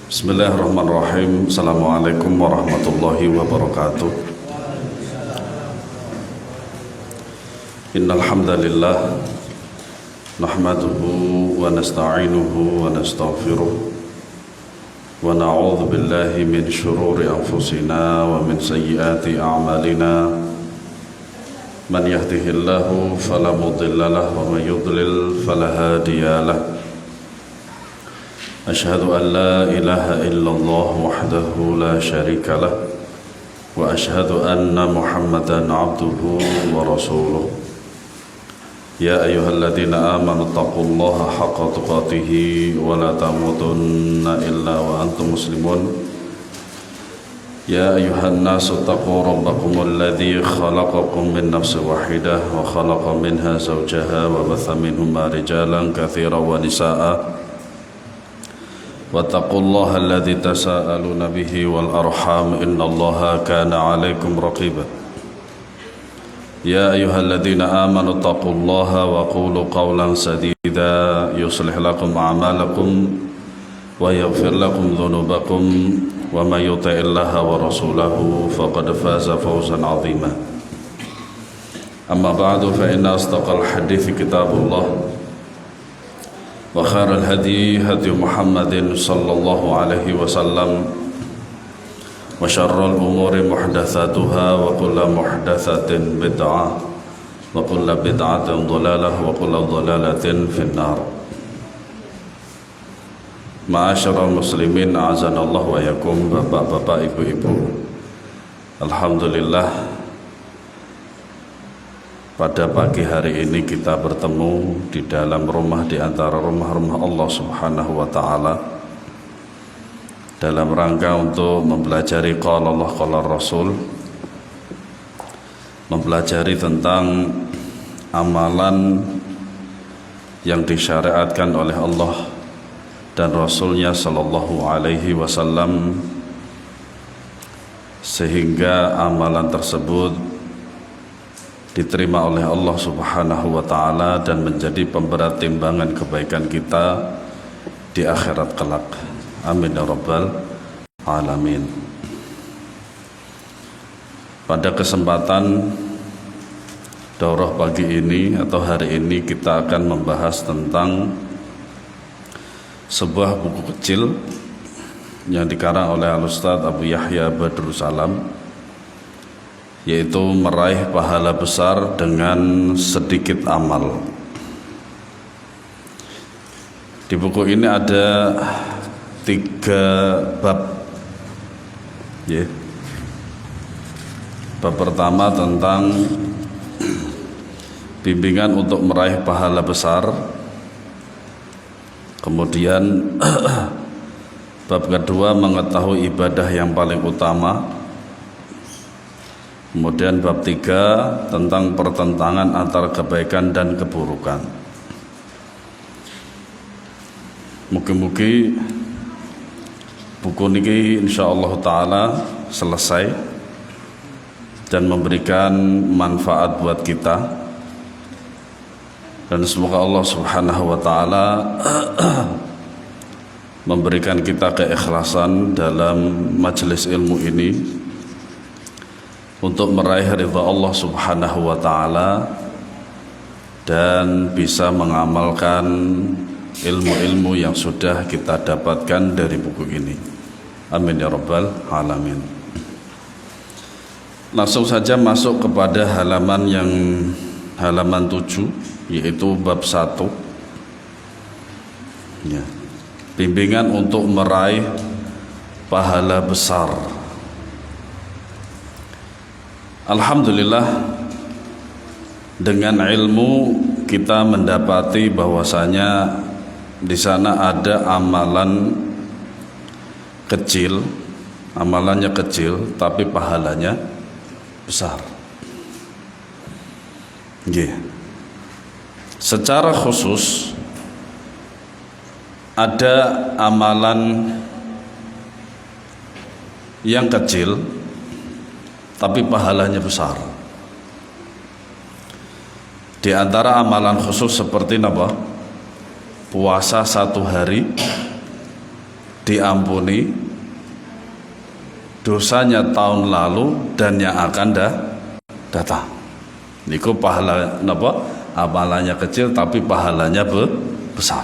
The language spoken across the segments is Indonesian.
Bismillahirrahmanirrahim. Assalamualaikum warahmatullahi wabarakatuh. Innal hamdalillah nahmaduhu wa nasta'inuhu wa nastaghfiruh wa na'udzu billahi min shururi anfusina wa min sayyiati a'malina. Man yahdihillahu fala mudilla lahu wa man yudlil fala hadiya lahu. Asyhadu an la ilaha illallah wahdahu la syarika lah wa asyhadu anna Muhammadan abduhu wa rasuluh. Ya ayyuhalladzina amanu taqullaha haqqa tuqatih wa la tamutunna illa wa antum muslimun. Ya ayyuhan nasu taqu rabbakumul ladzi khalaqakum min nafsin wahidah wa khalaqa minha zawjaha wa batha minhuma rijalan katsiran wa nisaa'a. واتقوا الله الذي تساءلون به والأرحام إن الله كان عليكم رقيبا يا أيها الذين آمنوا اتقوا الله وقولوا قولا سديدا يصلح لكم أعمالكم ويغفر لكم ذنوبكم ومن يطع الله ورسوله فقد فاز فوزا عظيما أما بعد فإن أصدق الحديث كتاب الله وخير الهدي هدي محمد صلى الله عليه وسلم وشر الأمور محدثاتها وكل محدثة بدعة وكل بدعة ضلالة وكل ضلالة في النار. Ma'asyiral muslimin a'azanallahu wa yakum, bapak-bapak, ibu-ibu. Alhamdulillah, pada pagi hari ini kita bertemu di dalam rumah di antara rumah-rumah Allah Subhanahu wa taala dalam rangka untuk mempelajari qala Allah qala Rasul, mempelajari tentang amalan yang disyariatkan oleh Allah dan Rasulnya sallallahu alaihi wasallam, sehingga amalan tersebut diterima oleh Allah Subhanahu wa taala dan menjadi pemberat timbangan kebaikan kita di akhirat kelak. Amin ya rabbal alamin. Pada kesempatan daurah pagi ini atau hari ini kita akan membahas tentang sebuah buku kecil yang dikarang oleh Al-Ustaz Abu Yahya Badrus Salam, yaitu meraih pahala besar dengan sedikit amal. Di buku ini ada 3 bab. Bab pertama tentang bimbingan untuk meraih pahala besar. Kemudian bab kedua mengetahui ibadah yang paling utama. Kemudian bab 3 tentang pertentangan antara kebaikan dan keburukan. Mugi-mugi buku ini insyaallah ta'ala selesai dan memberikan manfaat buat kita, dan semoga Allah Subhanahu wa ta'ala memberikan kita keikhlasan dalam majelis ilmu ini untuk meraih ridha Allah Subhanahu wa taala dan bisa mengamalkan ilmu-ilmu yang sudah kita dapatkan dari buku ini. Amin ya rabbal alamin. Langsung saja masuk kepada halaman 7, yaitu bab 1. Ya. Bimbingan untuk meraih pahala besar. Alhamdulillah, dengan ilmu kita mendapati bahwasanya di sana ada amalan kecil, amalannya kecil tapi pahalanya besar. Secara khusus ada amalan yang kecil tapi pahalanya besar. Di antara amalan khusus seperti apa? puasa 1 hari diampuni dosanya tahun lalu dan yang akan datang. Niku pahala napa? Amalannya kecil tapi pahalanya besar.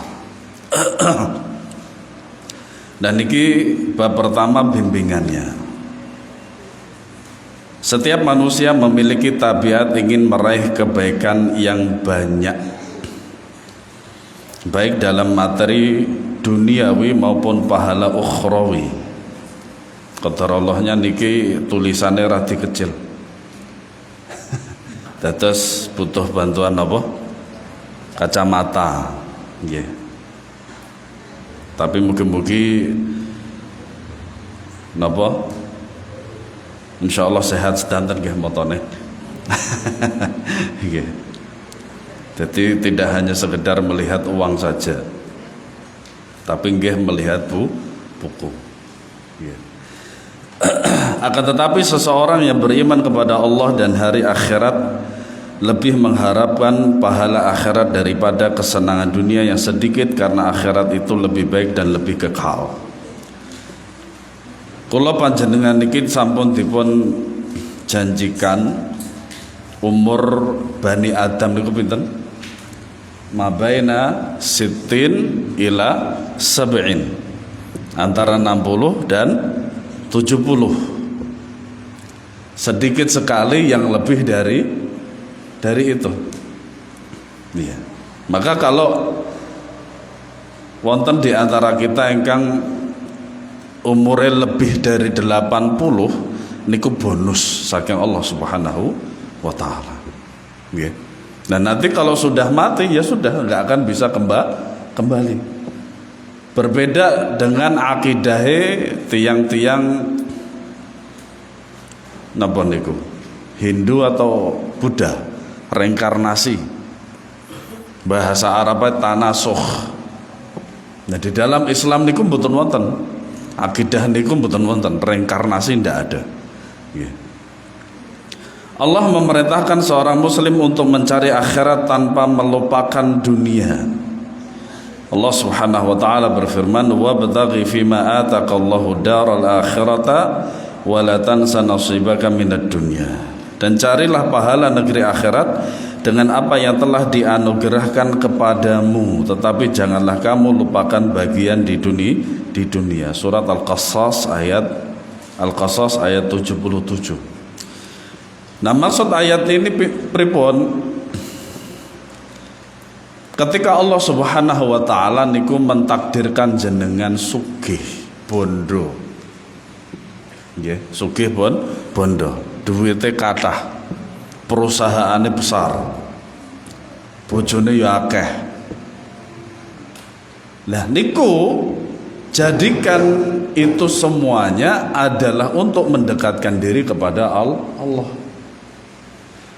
Dan niki bab pertama bimbingannya. Setiap manusia memiliki tabiat ingin meraih kebaikan yang banyak, baik dalam materi duniawi maupun pahala ukhrawi. Qadar Allahnya niki tulisannya radi kecil. Dados butuh bantuan apa? Kacamata. Nggih. Tapi mugi-mugi napa? Insyaallah sehat sedanten nggih motone. Nggih. Jadi tidak hanya sekedar melihat uang saja. Tapi nggih melihat buku. Nggih. Akan tetapi seseorang yang beriman kepada Allah dan hari akhirat lebih mengharapkan pahala akhirat daripada kesenangan dunia yang sedikit, karena akhirat itu lebih baik dan lebih kekal. Kula panjenengan niki sampun dipun janjikan umur Bani Adam niku pinten? Mabaina sittin ila sab'in, antara 60 dan 70. Sedikit sekali yang lebih dari itu. Iya. Maka kalau wonten di antara kita ingkang umurnya lebih dari 80 niku bonus saking Allah Subhanahu wa taala. Nggih. Nah, nanti kalau sudah mati ya sudah enggak akan bisa kembali. Berbeda dengan akidahe tiang-tiang napa niku? Hindu atau Buddha, reinkarnasi. Bahasa Arabnya tanasukh. Nah, di dalam Islam niku mboten wonten. Akidah niku mboten wonten, reinkarnasi ndak ada. Yeah. Allah memerintahkan seorang muslim untuk mencari akhirat tanpa melupakan dunia. Allah Subhanahu wa taala berfirman, "Wabtaghi fima ataqallahu daral akhirata wa la tansa nasibaka minad dunya." Dan carilah pahala negeri akhirat dengan apa yang telah dianugerahkan kepadamu, tetapi janganlah kamu lupakan bagian di dunia. Surat Al-Qasas ayat 77. Nah, maksud ayat ini pripun? Ketika Allah Subhanahu wa taala niku mentakdirkan jenengan sugih bondo. Nggih, sugih bondo, duwite kathah, perusahaane besar, bojone ya akeh. Lah niku jadikan itu semuanya adalah untuk mendekatkan diri kepada Allah.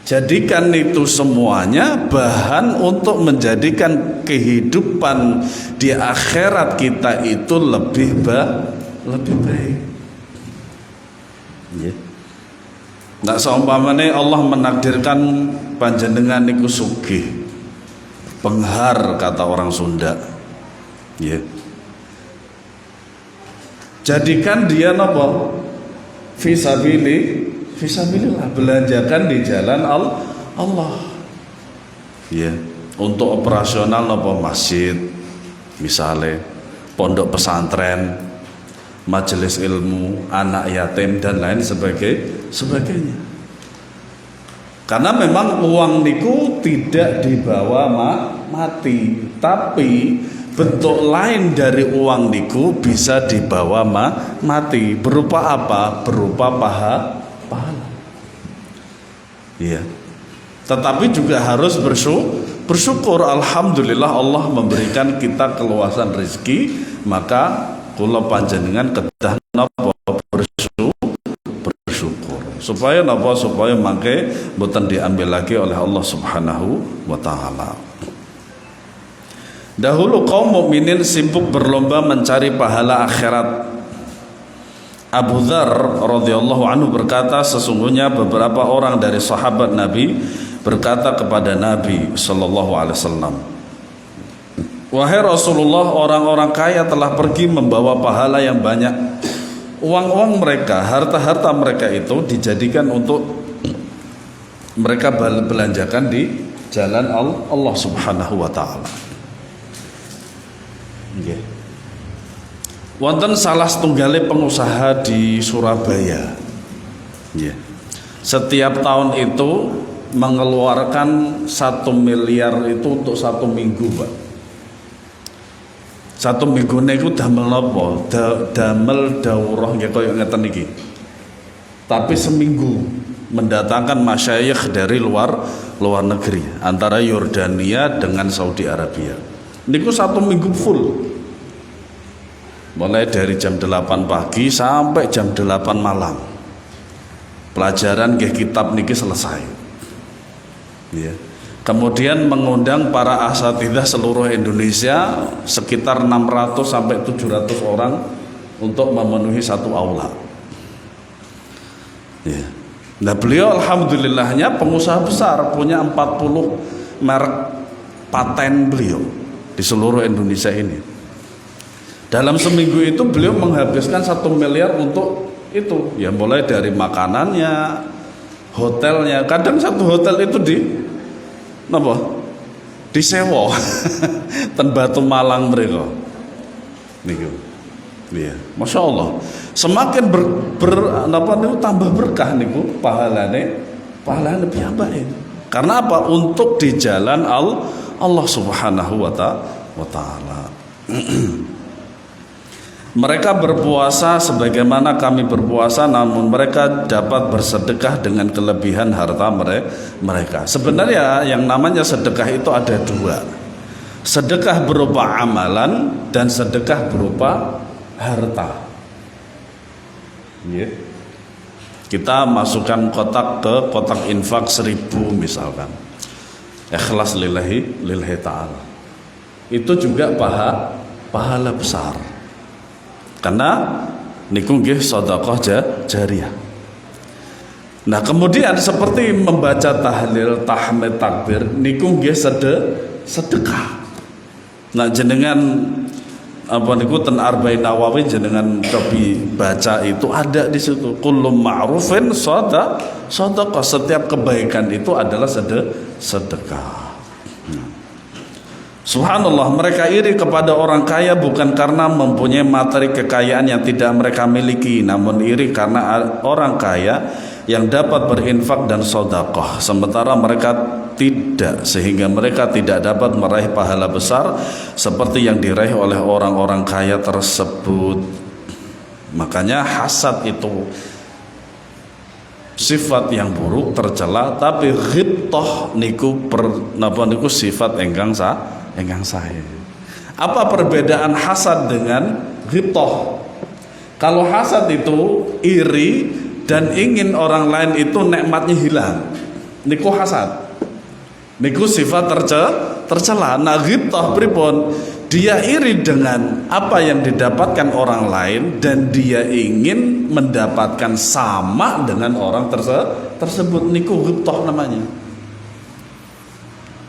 Jadikan itu semuanya bahan untuk menjadikan kehidupan di akhirat kita itu lebih baik. Yeah. Nah, seumpamane Allah menakdirkan panjenengan niku sugih, penghar kata orang Sunda. Yeah. Jadikan dia napa? Fisabilillah, belanjakan di jalan Allah. Ya, untuk operasional napa masjid, misalnya pondok pesantren, majelis ilmu, anak yatim dan lain sebagainya. Karena memang uang niku tidak dibawa mati, tapi bentuk lain dari uang niku bisa dibawa mati. Berupa apa? Berupa pahala. Iya. Tetapi juga harus bersyukur. Alhamdulillah Allah memberikan kita keluasan rezeki, maka kula panjenengan kedah napa bersyukur. Supaya napa? Supaya mangke mboten diambil lagi oleh Allah Subhanahu wa taala. Dahulu kaum mukminin sibuk berlomba mencari pahala akhirat. Abu Dzar radhiyallahu anhu berkata, sesungguhnya beberapa orang dari sahabat Nabi berkata kepada Nabi sallallahu alaihi wasallam, Wahai Rasulullah, orang-orang kaya telah pergi membawa pahala yang banyak. Uang-uang mereka, harta-harta mereka itu dijadikan untuk mereka belanjakan di jalan Allah Subhanahu wa taala. Nggih. Wonten salah setunggali pengusaha di Surabaya. Nggih. Setiap tahun itu mengeluarkan 1 miliar itu untuk 1 minggu, Pak. 1 minggu niku damel napa? Damel daurah nggih kaya ngeten iki. Tapi seminggu mendatangkan masyayikh dari luar negeri antara Yordania dengan Saudi Arabia. Niku 1 minggu full. Mulai dari jam 8 pagi sampai jam 8 malam. Pelajaran nggih kitab niki selesai. Ya. Kemudian mengundang para asatidzah seluruh Indonesia sekitar 600 sampai 700 orang untuk memenuhi satu aula. Ya. Nah, beliau alhamdulillahnya pengusaha besar, punya 40 merek paten beliau di seluruh Indonesia ini. Dalam seminggu itu beliau menghabiskan 1 miliar untuk itu, ya mulai dari makanannya, hotelnya. Kadang satu hotel itu disewa ten Batu Malang mereka niku. Iya, Masya Allah. Semakin tambah berkah niku pahalane piyambake. Karena apa? Untuk di jalan Allah Subhanahu wa taala. Mereka berpuasa sebagaimana kami berpuasa, namun mereka dapat bersedekah dengan kelebihan harta mereka. Sebenarnya yang namanya sedekah itu ada 2. Sedekah berupa amalan dan sedekah berupa harta. Yeah. Kita masukkan kotak ke kotak infak 1000 misalkan. Ikhlas lillahi ta'ala. Itu juga pahala besar. Karena niku nggih sedekah jariyah. Nah, kemudian seperti membaca tahlil, tahmid, takbir niku nggih sedekah. Nah, jenengan niku ten Arba'in Nawawi jenengan cobi baca itu ada di situ. Kullu ma'rufin sedekah. Setiap kebaikan itu adalah sedekah. Subhanallah, mereka iri kepada orang kaya bukan karena mempunyai materi kekayaan yang tidak mereka miliki, namun iri karena orang kaya yang dapat berinfak dan sedekah sementara mereka tidak, sehingga mereka tidak dapat meraih pahala besar seperti yang diraih oleh orang-orang kaya tersebut. Makanya hasad itu sifat yang buruk tercela, tapi ghibtah niku sifat enggang saya. Apa perbedaan hasad dengan ghibtah? Kalau hasad itu iri dan ingin orang lain itu nikmatnya hilang, niku hasad. Niku sifat tercela. Nah, ghibtah pripun? Dia iri dengan apa yang didapatkan orang lain dan dia ingin mendapatkan sama dengan orang tersebut. Niku ghibtah namanya.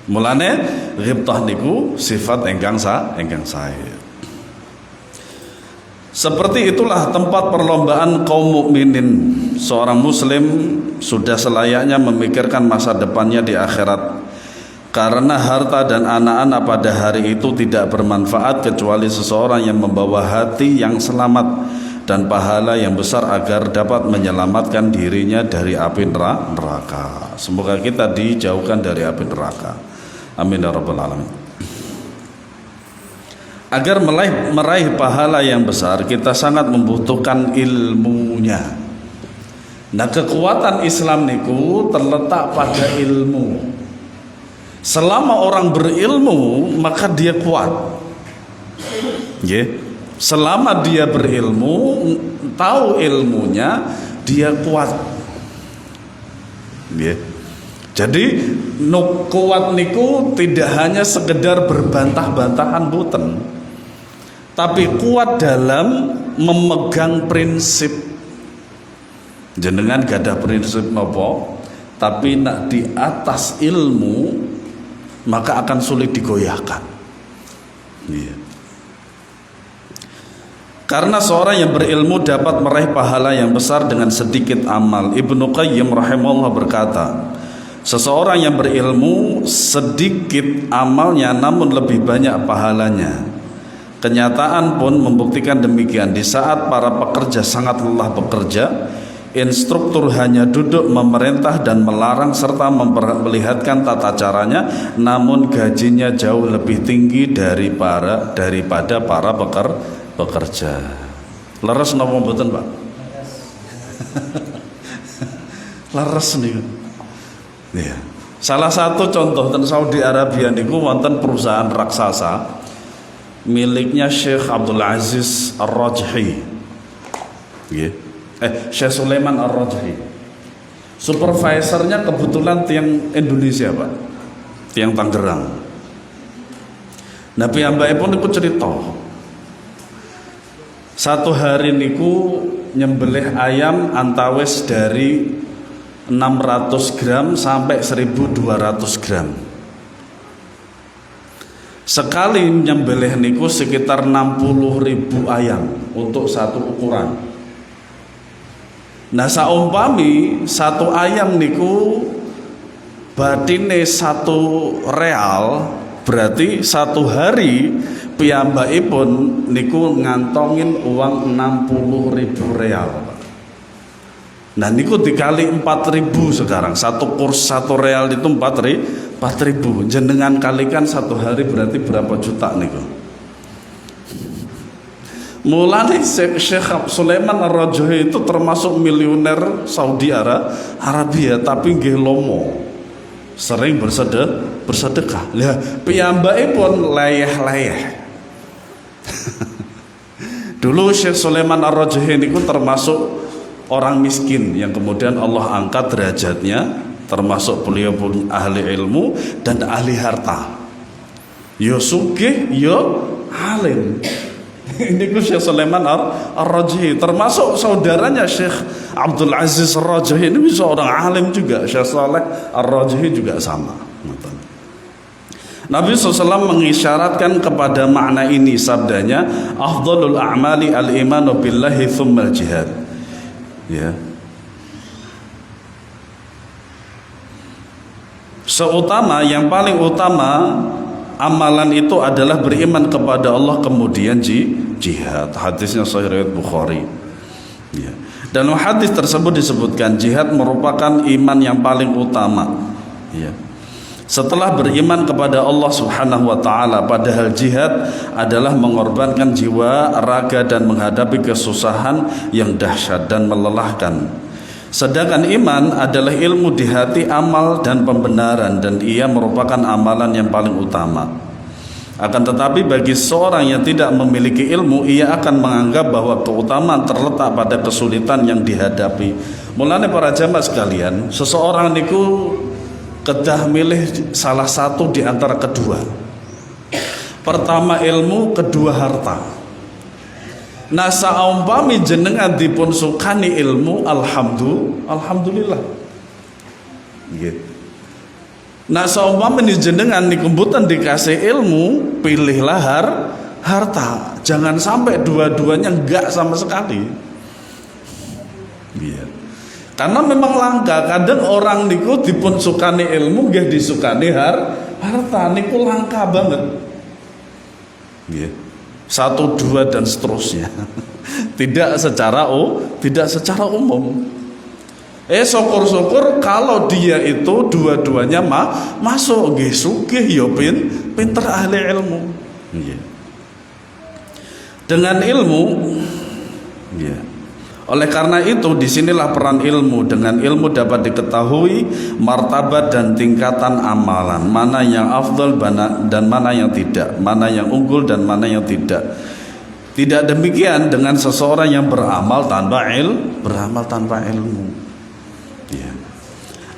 Mulane ghibtah niku sifat enggang saya. Seperti itulah tempat perlombaan kaum mukminin. Seorang muslim sudah selayaknya memikirkan masa depannya di akhirat. Karena harta dan anak-anak pada hari itu tidak bermanfaat kecuali seseorang yang membawa hati yang selamat dan pahala yang besar agar dapat menyelamatkan dirinya dari api neraka. Semoga kita dijauhkan dari api neraka. Amin ya rabbal alamin. Agar meraih pahala yang besar, kita sangat membutuhkan ilmunya. Nah, kekuatan Islam niku terletak pada ilmu. Selama orang berilmu, maka dia kuat. Selama dia berilmu, tahu ilmunya, dia kuat. Jadi kuat niku tidak hanya sekedar berbantah-bantahan boten, tapi kuat dalam memegang prinsip. Jenengan gadah prinsip nopo, tapi nak di atas ilmu maka akan sulit digoyahkan. Iya. Karena seorang yang berilmu dapat meraih pahala yang besar dengan sedikit amal. Ibnu Qayyim rahimahullah berkata, seseorang yang berilmu sedikit amalnya namun lebih banyak pahalanya. Kenyataan pun membuktikan demikian. Di saat para pekerja sangat lelah bekerja, instruktur hanya duduk memerintah dan melarang serta memperlihatkan tata caranya, namun gajinya jauh lebih tinggi daripada para pekerja. Leres napa mboten, Pak? Leres niku. Iya. Salah satu contoh teng Saudi Arabia niku wonten perusahaan raksasa miliknya Syekh Abdul Aziz Ar-Rajhi. Nggih. Syekh Sulaiman Ar-Rajhi. Supervisornya kebetulan tiang Indonesia, Pak. Tiang Tangerang. Nah, piyambakipun niku cerita. Satu hari niku nyembelih ayam antawis dari 600 gram sampai 1200 gram. Sekali nyembelih niku sekitar 60.000 ayam untuk satu ukuran. Nah, saumpami satu ayam niku batine 1 real, berarti satu hari piyambakipun niku ngantongin uang 60.000 real. Nah, niku dikali 4.000 sekarang. Satu kurs 1 real itu 4.000. Jenengan kalikan satu hari berarti berapa juta niku? Mulane Syekh Sulaiman Ar-Rajhi itu termasuk miliuner Saudi Arabia, tapi nggih lomo. Sering bersedekah. Lah piyambakipun layeh-layeh. Dulu Syekh Sulaiman Ar-Rajhi niku termasuk orang miskin yang kemudian Allah angkat derajatnya, termasuk beliau pun ahli ilmu dan ahli harta. Yo sugih, yo alim. Ini Syekh Sulaiman Ar-Rajhi, termasuk saudaranya Syekh Abdul Aziz Ar-Rajhi, ini seorang alim juga. Syekh Saleh Ar-Rajhi juga sama. Nabi SAW mengisyaratkan kepada makna ini, sabdanya, afdhalul a'mali al-imanu billahi thummal jihad. Ya. Yang paling utama amalan itu adalah beriman kepada Allah kemudian jihad. Hadisnya Sahih riwayat Bukhari. Ya. Dalam hadis tersebut disebutkan jihad merupakan iman yang paling utama. Ya. Setelah beriman kepada Allah Subhanahu wa taala, padahal jihad adalah mengorbankan jiwa, raga dan menghadapi kesusahan yang dahsyat dan melelahkan. Sedangkan iman adalah ilmu di hati, amal dan pembenaran, dan ia merupakan amalan yang paling utama. Akan tetapi bagi seorang yang tidak memiliki ilmu, ia akan menganggap bahwa keutamaan terletak pada kesulitan yang dihadapi. Mulane para jamaah sekalian, seseorang niku kedah milih salah satu di antara kedua. Pertama ilmu, kedua harta. Nah, saumpami jenengan dipun sukani ilmu, alhamdulillah. Gitu. Nah, saumpami jenengan niku mboten dikasih ilmu, pilihlah harta. Jangan sampai dua-duanya enggak sama sekali. Gitu. Karena memang langka, kadang orang niku dipun sukani ilmu nggih disukani harta niku langka banget. Nggih. 1, 2 dan seterusnya. Tidak secara umum. Syukur-syukur kalau dia itu dua-duanya masuk nggih sugih ya pinter ahli ilmu. Nggih. Dengan ilmu nggih. Oleh karena itu disinilah peran ilmu. Dengan ilmu dapat diketahui martabat dan tingkatan amalan, mana yang afdal dan mana yang tidak, mana yang unggul dan mana yang tidak. Tidak demikian dengan seseorang yang beramal tanpa ilmu. Ya.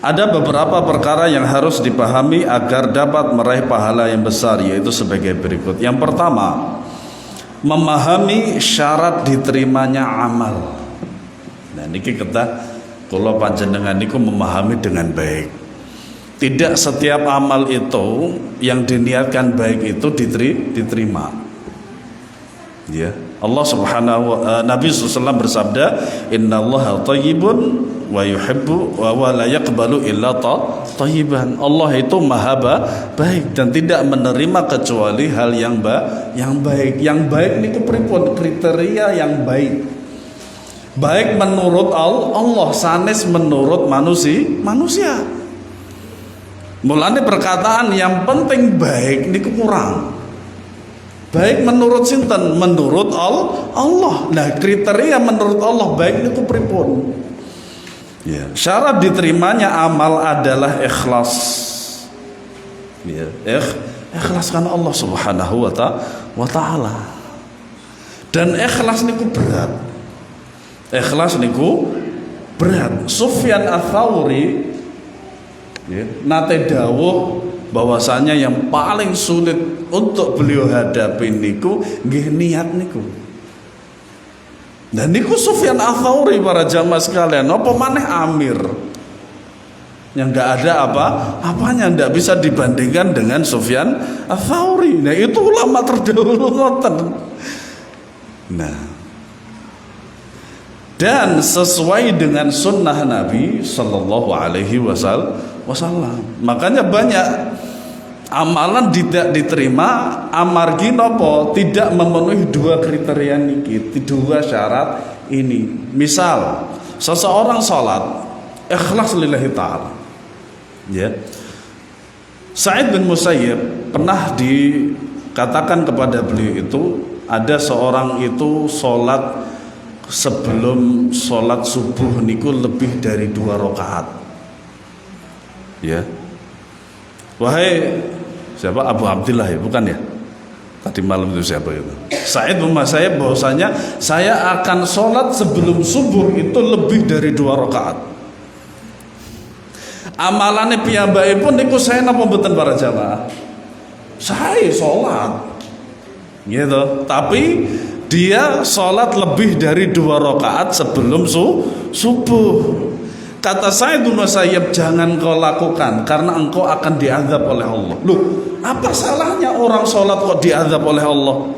Ada beberapa perkara yang harus dipahami agar dapat meraih pahala yang besar, yaitu sebagai berikut. Yang pertama, memahami syarat diterimanya amal. Nah niki kita kula panjenengan niku memahami dengan baik. Tidak setiap amal itu yang diniatkan baik itu diterima. Ya, Allah Nabi SAW bersabda, Innallaha thayyibun wa yuhibbu wa la yaqbalu illa thayyiban. Allah itu maha baik dan tidak menerima kecuali hal yang baik. Yang baik niku pripun kriteria yang baik? Baik menurut Allah, sanes menurut manusia. Mulane perkataan yang penting baik niku kurang. Baik menurut sinten? Menurut Allah. Nah, kriteria menurut Allah baik niku pripun? Ya, syarat diterimanya amal adalah ikhlas. Ya, ikhlas karena Allah Subhanahu wa taala. Dan ikhlas niku berat. Ikhlas niku berat. Sufyan Ats-Tsauri nate dawuh bahwasanya yang paling sulit untuk beliau hadapi niku nggih niat niku. Dan niku Sufyan Ats-Tsauri para jamaah sekalian, apa maneh Amir yang enggak ada apanya, enggak bisa dibandingkan dengan Sufyan Ats-Tsauri. Nah, itu ulama terdahulu ngoten. Nah, dan sesuai dengan sunnah Nabi Sallallahu Alaihi Wasallam. Makanya banyak amalan tidak diterima amargi nopo tidak memenuhi dua kriteria niki, dua syarat ini. Misal seseorang sholat ikhlas lillahi ta'ala, ya. Sa'id bin Musayyib pernah dikatakan kepada beliau itu, ada seorang itu sholat sebelum sholat subuh niku lebih dari 2 rakaat. Ya, wahai siapa, Abu Abdillah ya, bukan ya? Tadi malam itu siapa itu? Sa'id bin Musayyib bahwasanya saya akan sholat sebelum subuh itu lebih dari 2 rakaat. Amalane piyambakipun niku saya napa mboten para jamaah? Saya sholat, gitu. Tapi dia sholat lebih dari 2 rakaat sebelum subuh. Kata Sa'id bin Musayyib, jangan kau lakukan karena engkau akan diazab oleh Allah. Loh, apa salahnya orang sholat kok diazab oleh Allah?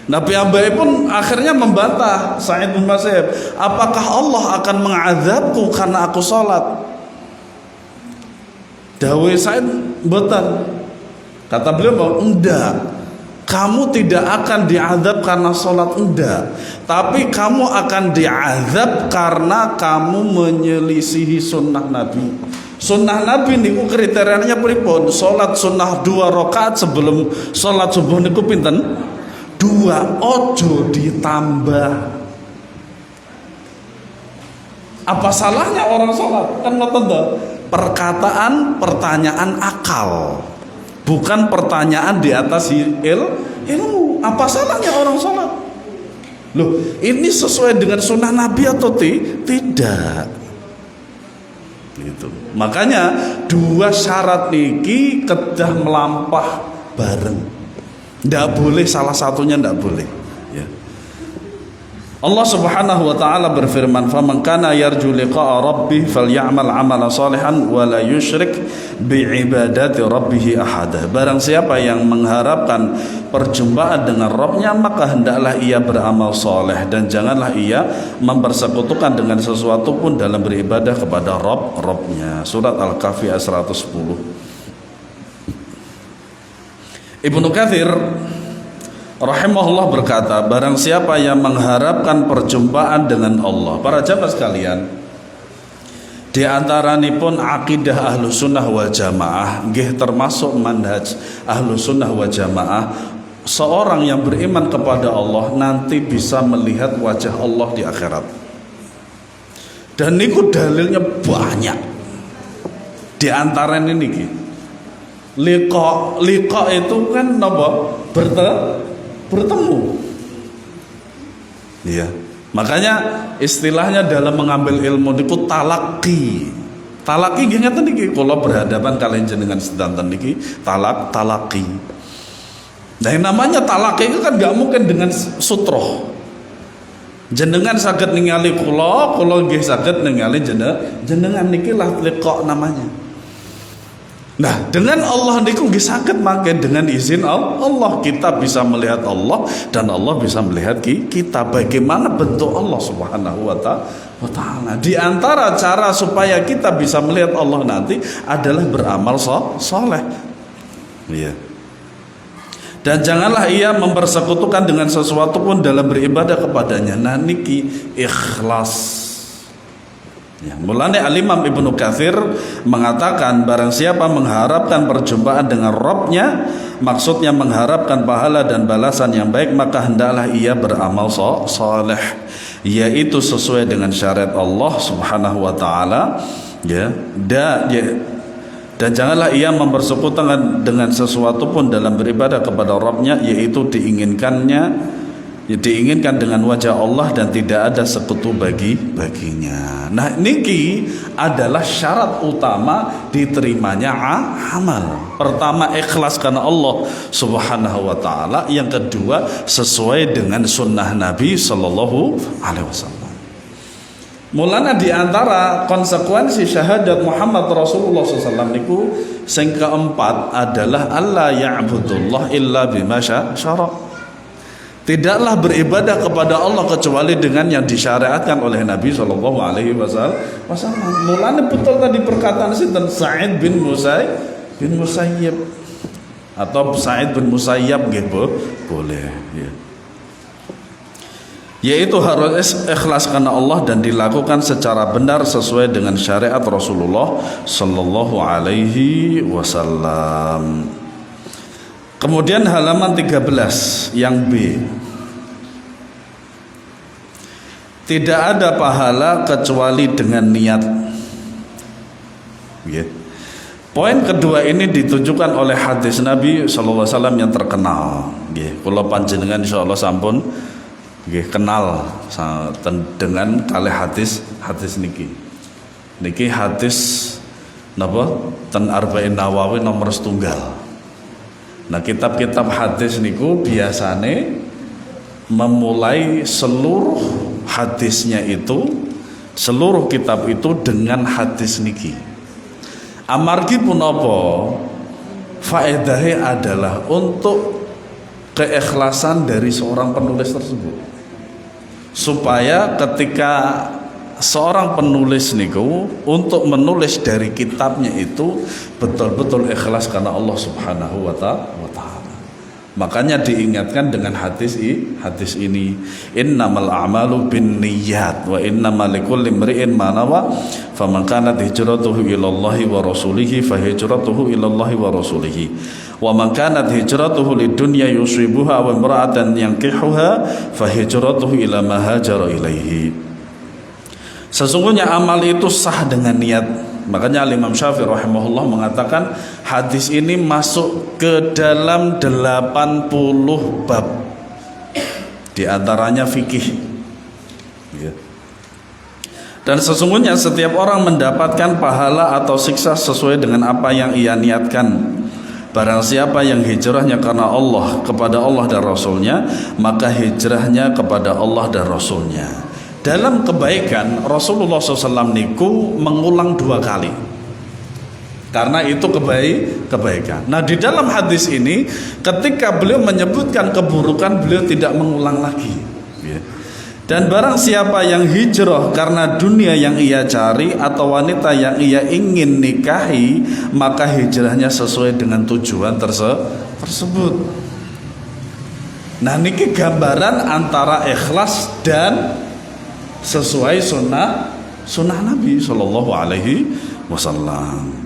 Nabi Abai pun akhirnya membantah Sa'id bin Musayyib, apakah Allah akan mengazabku karena aku sholat? Dawe Sa'id mboten. Kata beliau bahwa enggak, kamu tidak akan diazab karena sholat, enggak, tapi kamu akan diazab karena kamu menyelisihi sunnah Nabi. Sunnah Nabi niku kriterianya pripun? Sholat sunnah 2 rakaat sebelum sholat subuh niku pinten? 2, ojo ditambah. Apa salahnya orang sholat? Kan ngoten to. Perkataan pertanyaan akal, bukan pertanyaan di atas ilmu. Apa salahnya orang sholat? Loh, ini sesuai dengan sunnah Nabi atau tidak? Gitu. Makanya 2 syarat niki kedah melampah bareng. Ndak boleh salah satunya, ndak boleh. Ya. Allah Subhanahu wa taala berfirman, "Faman kana yarju liqa'a rabbih falyamal 'amalan shalihan wa la yusyrik bi'ibadati rabbih ahada." Barang siapa yang mengharapkan perjumpaan dengan Rabbnya, maka hendaklah ia beramal soleh dan janganlah ia mempersekutukan dengan sesuatu pun dalam beribadah kepada Rabbnya. Surat Al-Kahfi ayat 110. Ibnu Katsir rahimahullah berkata, barang siapa yang mengharapkan perjumpaan dengan Allah, para jamaah sekalian, di antaranipun akidah ahlu sunnah wal jamaah, nggih termasuk manhaj ahlu sunnah wal jamaah, seorang yang beriman kepada Allah nanti bisa melihat wajah Allah di akhirat. Dan niku dalilnya banyak. Di antaranya niki, liqa itu kan napa? Bertemu. Iya. Makanya istilahnya dalam mengambil ilmu niku talaki. Talaki nggih ngeten niki, kula berhadapan kalian jenengan sedanten niki talaki. Nah, yang namanya talaki itu kan gak mungkin dengan sutroh. Jenengan saged ningali kula nggih saged ningali jenengan niki lah liqa namanya. Nah, dengan Allah niku nggih saged mangke dengan izin Allah kita bisa melihat Allah dan Allah bisa melihat kita. Bagaimana bentuk Allah Subhanahu wa taala? Di antara cara supaya kita bisa melihat Allah nanti adalah beramal soleh. Iya. Dan janganlah ia mempersekutukan dengan sesuatu pun dalam beribadah kepadanya. Nah niki ikhlas. Ya, mulane Al-Imam Ibnu Katsir mengatakan barang siapa mengharapkan perjumpaan dengan Rabb-nya, maksudnya mengharapkan pahala dan balasan yang baik, maka hendaklah ia beramal soleh, yaitu sesuai dengan syariat Allah Subhanahu wa taala, ya. Dan janganlah ia mempersekutukan dengan sesuatu pun dalam beribadah kepada Rabb-nya, yaitu diinginkan dengan wajah Allah dan tidak ada sekutu baginya. Nah niki adalah syarat utama diterimanya amal. Pertama ikhlas karena Allah Subhanahu wa taala, yang kedua sesuai dengan sunnah Nabi Sallallahu Alaihi Wasallam. Mulanya di antara konsekuensi syahadat Muhammad Rasulullah SAW niku sing keempat adalah Allah ya'budullah illa bima syara'. Tidaklah beribadah kepada Allah kecuali dengan yang disyariatkan oleh Nabi Shallallahu Alaihi Wasallam. Mulanya betul tadi perkataan sinten Sa'id bin Musayyib atau Sa'id bin Musayyab gitu boleh. Ya. Yaitu harus ikhlas karena Allah dan dilakukan secara benar sesuai dengan syariat Rasulullah Shallallahu Alaihi Wasallam. Kemudian halaman 13 yang B. Tidak ada pahala kecuali dengan niat. Yeah. Poin kedua ini ditujukan oleh hadis Nabi SAW yang terkenal. Yeah. Kalau panjenengan insya Allah sampun kenal dengan kali hadis niki hadis napa ten Arba'in Nawawi nomor setunggal. Nah kitab-kitab hadis niku biasane memulai seluruh hadisnya itu, seluruh kitab itu dengan hadis niki. Amargi punapa faedahnya adalah untuk keikhlasan dari seorang penulis tersebut, supaya ketika seorang penulis niku untuk menulis dari kitabnya itu betul-betul ikhlas karena Allah Subhanahu wa taala. Makanya diingatkan dengan hadis ini, innamal a'malu binniyat wa innamal likulli imri'in ma nawa, faman kanat hijratuhu ilallahi wa rasulihi fa hijratuhu ilallahi wa rasulihi, wa man kanat hijratuhu lidunya yusibuha wa imra'atan yankihuha fa hijratuhu ila ma hajara ilaihi. Sesungguhnya amal itu sah dengan niat. Makanya Imam Syafi'i rahimahullah mengatakan hadis ini masuk ke dalam 80 bab. Di antaranya fikih. Dan sesungguhnya setiap orang mendapatkan pahala atau siksa sesuai dengan apa yang ia niatkan. Barang siapa yang hijrahnya karena Allah, kepada Allah dan Rasulnya, maka hijrahnya kepada Allah dan Rasulnya. Dalam kebaikan Rasulullah SAW niku mengulang 2 kali, karena itu kebaikan. Nah di dalam hadis ini ketika beliau menyebutkan keburukan, beliau tidak mengulang lagi. Dan barang siapa yang hijrah karena dunia yang ia cari atau wanita yang ia ingin nikahi, maka hijrahnya sesuai dengan tujuan tersebut. Nah niki gambaran antara ikhlas dan sesuai sunnah Nabi Sallallahu Alaihi Wasallam.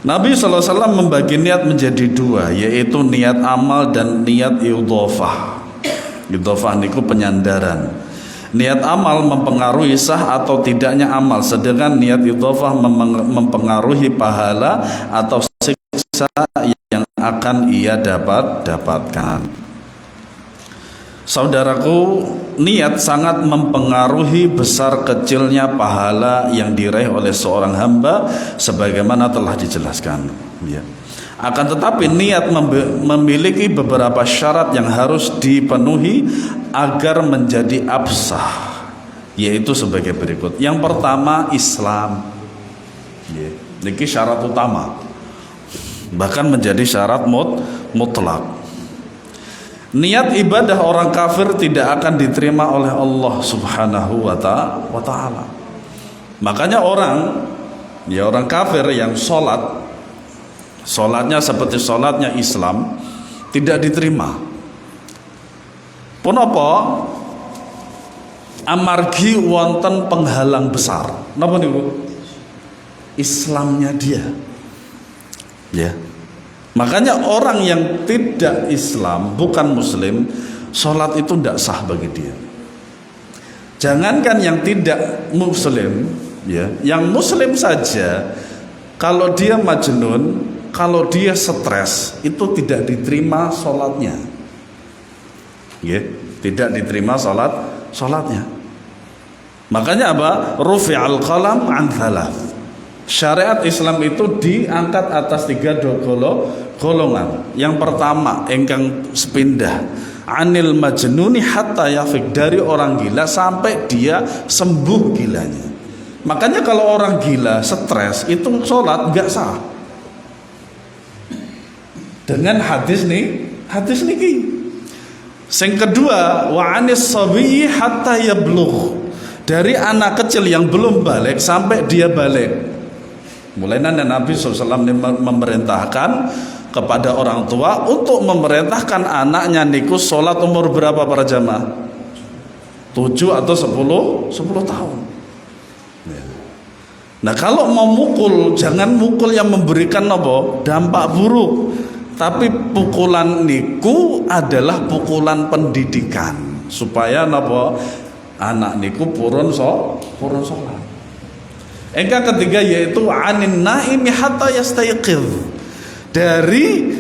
Nabi Sallallahu Alaihi Wasallam membagi niat menjadi 2, yaitu niat amal dan niat idhofah. Idhofah niku penyandaran. Niat amal mempengaruhi sah atau tidaknya amal, sedangkan niat idhofah mempengaruhi pahala atau siksa yang akan ia dapatkan. Saudaraku, niat sangat mempengaruhi besar kecilnya pahala yang diraih oleh seorang hamba, sebagaimana telah dijelaskan. Ya. Akan tetapi niat memiliki beberapa syarat yang harus dipenuhi agar menjadi absah, yaitu sebagai berikut. Yang pertama, Islam. Ya. Ini syarat utama. bahkan menjadi syarat mutlak. Niat ibadah orang kafir tidak akan diterima oleh Allah Subhanahu wa ta'ala. Makanya orang kafir yang sholatnya seperti sholatnya Islam tidak diterima. Punapa? Amargi wonten penghalang besar. Napa niku? Islamnya dia. Ya. Makanya orang yang tidak Islam, bukan Muslim, sholat itu tidak sah bagi dia. Jangankan yang tidak Muslim, ya, yang Muslim saja, kalau dia majnun, kalau dia stres, itu tidak diterima sholatnya. Ya, tidak diterima sholatnya. Makanya apa? Rufi'al qalam an thalath. Syariat Islam itu diangkat atas 3 golongan. Yang pertama, engkang sepindah anil majnuni hatta yafik, dari orang gila sampai dia sembuh gilanya. Makanya kalau orang gila stres itu sholat nggak sah. Dengan hadis niki. Yang kedua, wa anis sabiyi hatta yablugh, dari anak kecil yang belum balik sampai dia balik. Mulai Nabi SAW memerintahkan kepada orang tua untuk memerintahkan anaknya niku sholat umur berapa para jamaah? 7 atau 10 tahun. Nah kalau mau mukul, jangan mukul yang memberikan dampak buruk, tapi pukulan niku adalah pukulan pendidikan supaya anak niku purun sholat. Engkang ketiga yaitu anin naimi hatta yastayqidh, dari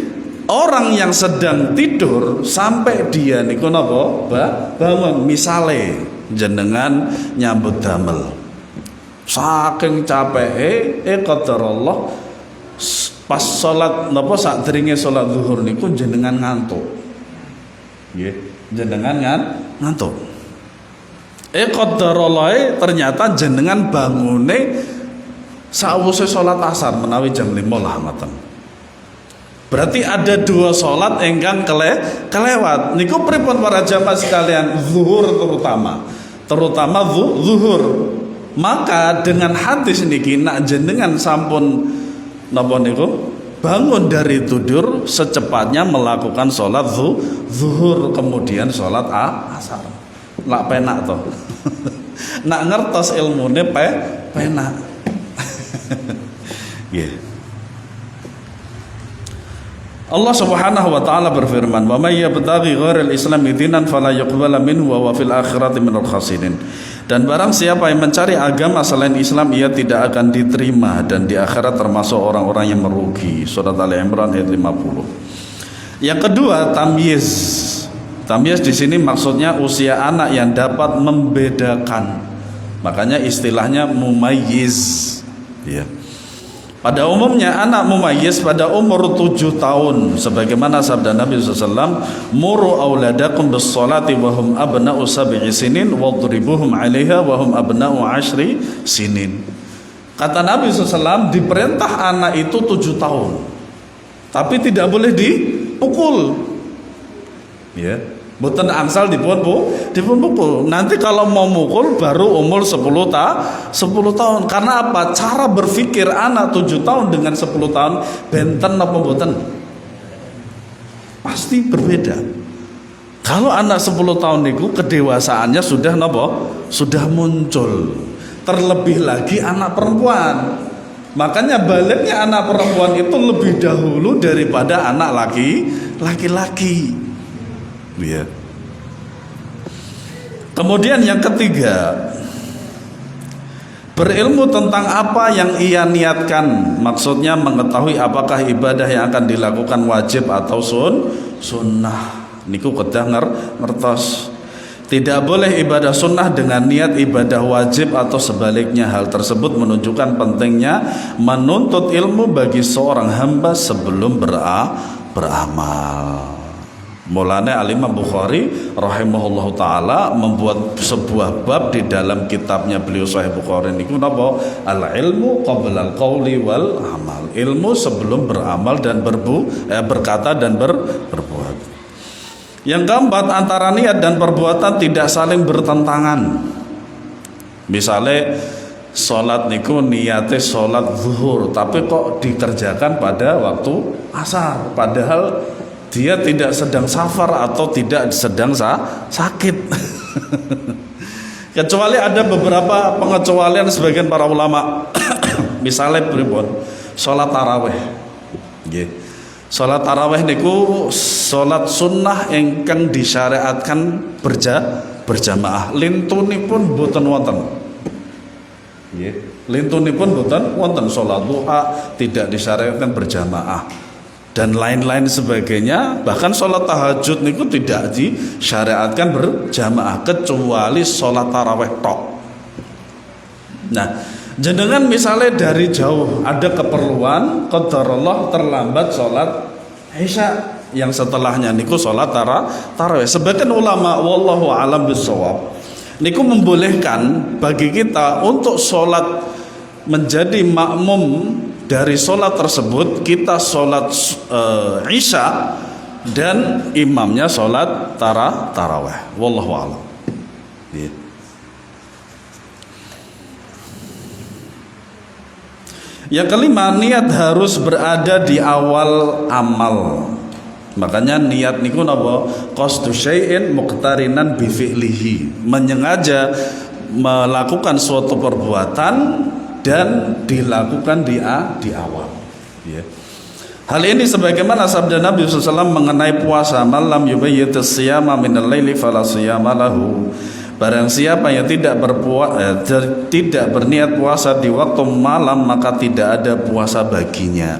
orang yang sedang tidur sampai dia niku bangun. Misale jenengan nyambut damel, saking capeke qadarullah pas salat sadurunge salat zuhur niku jenengan ngantuk. Nggih, jenengan ngantuk. Qadarullah ternyata jenengan bangune sawise salat asar menawi jam 5 lah ngoten. Berarti ada 2 salat engkang kelewat. Niku pripun para jamaah sekalian? Zuhur terutama zuhur. Maka dengan hadis niki nak jenengan sampun napa niku bangun dari tidur secepatnya melakukan salat zuhur kemudian salat asar. Lak penak toh. Nak ngertos ilmune penak. Yeah. Allah Subhanahu wa taala berfirman, "Wa may yabtaghi ghairal islami dinan fala yuqbala minhu wa fil akhirati minal khasirin." Dan barang siapa yang mencari agama selain Islam, ia tidak akan diterima dan di akhirat termasuk orang-orang yang merugi. Surat Ali Imran ayat 50. Yang kedua, tamyiz. Tamyiz di sini maksudnya usia anak yang dapat membedakan. Makanya istilahnya mumayyiz. Ya. Pada umumnya anak mumayyiz pada umur 7 tahun, sebagaimana sabda Nabi SAW, "Muru auladakum bis-sholati wa hum abna'u 7 sinin wadribuhum 'alaiha wa hum abna'u 10 sinin." Kata Nabi SAW, diperintah anak itu 7 tahun, tapi tidak boleh dipukul. Ya. Boten angsal dipun pukul. Nanti kalau mau mukul baru umur 10 tahun. Karena apa? Cara berpikir anak 7 tahun dengan 10 tahun benten apa boten? Pasti berbeda. Kalau anak 10 tahun niku kedewasaannya sudah sudah muncul. Terlebih lagi anak perempuan. Makanya baliknya anak perempuan itu lebih dahulu daripada anak laki-laki. Ya. Kemudian yang ketiga, berilmu tentang apa yang ia niatkan. Maksudnya mengetahui apakah ibadah yang akan dilakukan wajib atau sunnah. Niku kedah ngertos. Tidak boleh ibadah sunnah dengan niat ibadah wajib atau sebaliknya. Hal tersebut menunjukkan pentingnya menuntut ilmu bagi seorang hamba sebelum beramal. Mulane Al-Imam Bukhari rahimahullahu taala membuat sebuah bab di dalam kitabnya beliau Sahih Bukhari niku napa? Al-ilmu qabla al-qauli wal amal. Ilmu sebelum beramal dan berkata dan berbuat. Yang keempat, antara niat dan perbuatan tidak saling bertentangan. Misalnya sholat niku niate sholat zuhur, tapi kok dikerjakan pada waktu asar, padahal dia tidak sedang safar atau tidak sedang sakit. Kecuali ada beberapa pengecualian sebagian para ulama. Misalnya pripun? Sholat tarawih. Nggih. Sholat tarawih niku sholat sunnah ingkang disyariatkan berjamaah. Lintunipun boten wonten. Nggih. Lintunipun boten wonten. Sholat duha tidak disyariatkan berjamaah dan lain-lain sebagainya. Bahkan sholat tahajud niku tidak disyariatkan berjamaah kecuali sholat tarawih tok. Nah, jenengan misalnya dari jauh ada keperluan, qadarullah terlambat sholat Isya, yang setelahnya niku sholat tarawih. Sebagian ulama wallahu alam bisawab niku membolehkan bagi kita untuk sholat menjadi makmum dari sholat tersebut, kita sholat Isya dan imamnya sholat tarawih. Wallahu a'lam. Yang kelima, niat harus berada di awal amal. Makanya niat niku napa? Qasdu syai'in muqtarinan bi fi'lihi. Menyengaja melakukan suatu perbuatan dan dilakukan di awal. Ya. Hal ini sebagaimana sabda Nabi SAW mengenai puasa, malam yubayyitus siyama minal laili fala siyama lahu. Barang siapa yang tidak berniat puasa di waktu malam, maka tidak ada puasa baginya.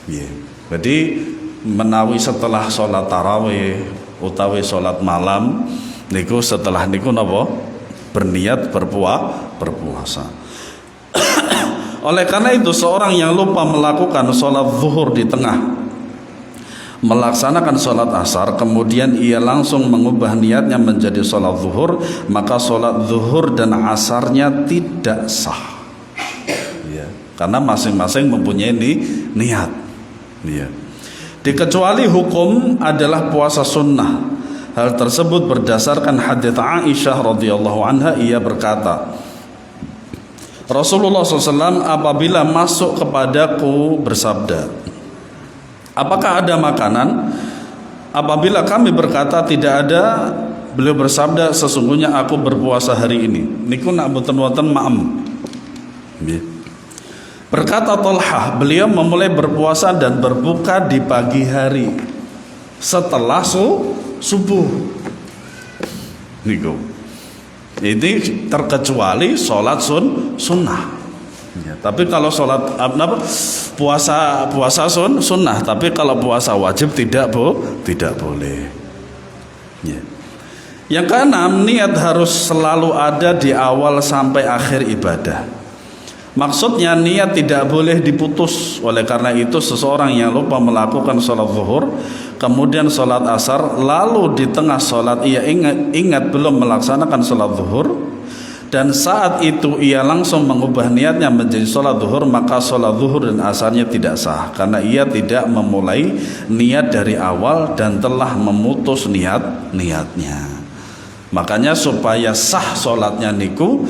Ya. Jadi menawi setelah sholat tarawih utawi sholat malam niku setelah niku napa? Berniat berpuasa. Oleh karena itu seorang yang lupa melakukan sholat zuhur di tengah, melaksanakan sholat asar, kemudian ia langsung mengubah niatnya menjadi sholat zuhur, maka sholat zuhur dan asarnya tidak sah. Ya, karena masing-masing mempunyai niat. Ya. Dikecuali hukum adalah puasa sunnah. Hal tersebut berdasarkan hadits Aisyah radhiyallahu anha, ia berkata, Rasulullah SAW apabila masuk kepadaku bersabda, apakah ada makanan? Apabila kami berkata tidak ada, beliau bersabda, sesungguhnya aku berpuasa hari ini. Niku nak boten wonten ma'am. Berkata Thalhah, beliau memulai berpuasa dan berbuka di pagi hari setelah subuh. Niku. Ini terkecuali sholat sunnah. Ya, tapi kalau sholat puasa sunnah, tapi kalau puasa wajib tidak boleh. Ya. Yang keenam, niat harus selalu ada di awal sampai akhir ibadah. Maksudnya niat tidak boleh diputus. Oleh karena itu seseorang yang lupa melakukan sholat zuhur, kemudian sholat asar, lalu di tengah sholat ia ingat belum melaksanakan sholat zuhur, dan saat itu ia langsung mengubah niatnya menjadi sholat zuhur, maka sholat zuhur dan asarnya tidak sah, karena ia tidak memulai niat dari awal dan telah memutus niatnya. Makanya supaya sah sholatnya niku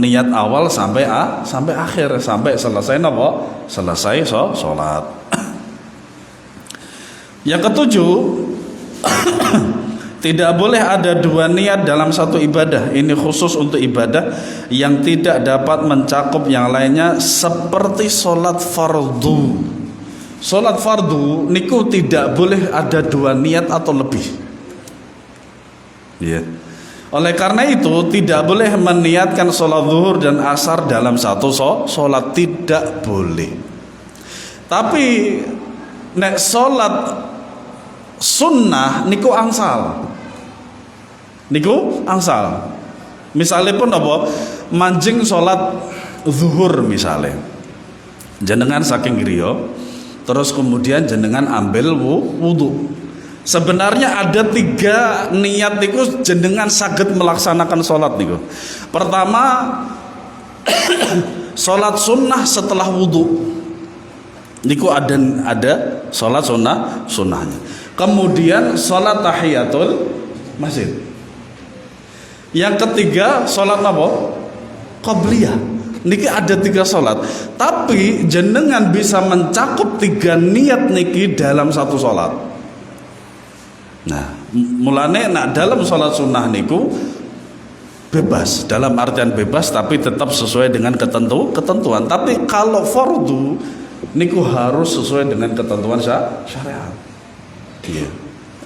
niat awal sampai akhir, sampai selesai selesai sholat. Yang ketujuh, tidak boleh ada dua niat dalam satu ibadah. Ini khusus untuk ibadah yang tidak dapat mencakup yang lainnya, seperti sholat fardu. Sholat fardu niku tidak boleh ada dua niat atau lebih. Ya. Oleh karena itu tidak boleh meniatkan sholat zuhur dan asar dalam satu sholat, tidak boleh. Tapi nek sholat sunnah niku angsal. Misalnya pun apa? Manjing sholat zuhur misalnya, jenengan saking griya, terus kemudian jenengan ambil wudu. Sebenarnya ada 3 niat niku jenengan saged melaksanakan sholat niku. Pertama, sholat sunnah setelah wudhu. Niku ada sholat sunnahnya. Kemudian sholat tahiyatul masjid. Yang ketiga sholat apa? Qabliyah. Niki ada 3 sholat. Tapi jenengan bisa mencakup 3 niat niki dalam satu sholat. Nah, mulane dalam sholat sunnah niku bebas, dalam artian bebas tapi tetap sesuai dengan ketentuan. Tapi kalau fardu niku harus sesuai dengan ketentuan syariat. Iya.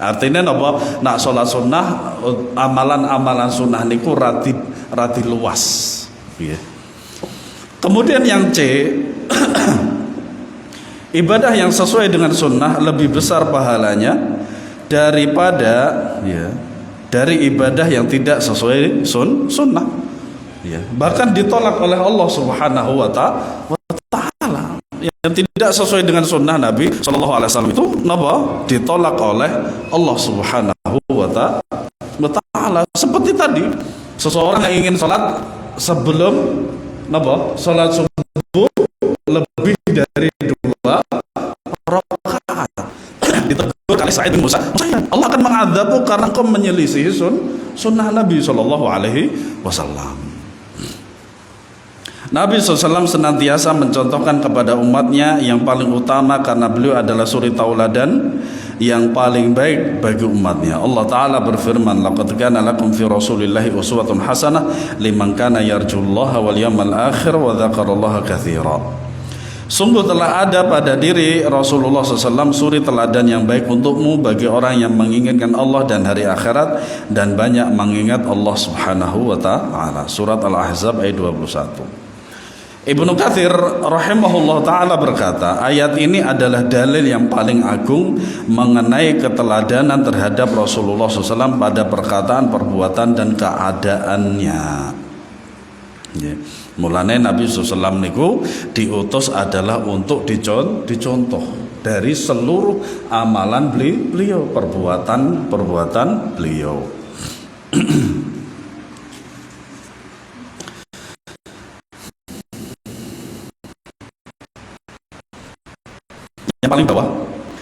Artinya apa? Nak sholat sunnah, amalan-amalan sunnah niku rati luas. Iya. Kemudian yang C, ibadah yang sesuai dengan sunnah lebih besar pahalanya daripada dari ibadah yang tidak sesuai sunnah. Ya. Bahkan ditolak oleh Allah Subhanahu wa Ta'ala. Yang tidak sesuai dengan sunnah Nabi Shallallahu Alaihi Wasallam itu ditolak oleh Allah Subhanahu wa Ta'ala. Seperti tadi, seseorang yang ingin sholat sebelum sholat subuh lebih dari 2 rakaat. Ditegur kali Sa'id bin Musa, Allah akan mengadabmu karena kau menyelisihi sunnah Nabi Shallallahu Alaihi Wasallam. Nabi SAW senantiasa mencontohkan kepada umatnya yang paling utama karena beliau adalah suri tauladan yang paling baik bagi umatnya. Allah Ta'ala berfirman, laqad kana lakum fi rasulillahi uswatun hasanah liman kana yarjullaha wal yawmal akhir wa dzakarallaha katsira. Sungguh telah ada pada diri Rasulullah SAW suri teladan yang baik untukmu bagi orang yang menginginkan Allah dan hari akhirat dan banyak mengingat Allah Subhanahu wa Ta'ala. Surat Al-Ahzab ayat 21. Ibnu Katsir rahimahullah ta'ala berkata, ayat ini adalah dalil yang paling agung mengenai keteladanan terhadap Rasulullah SAW pada perkataan, perbuatan dan keadaannya. Mulane Nabi SAW niku diutus adalah untuk dicontoh dari seluruh amalan beliau, perbuatan beliau. Yang paling bawah.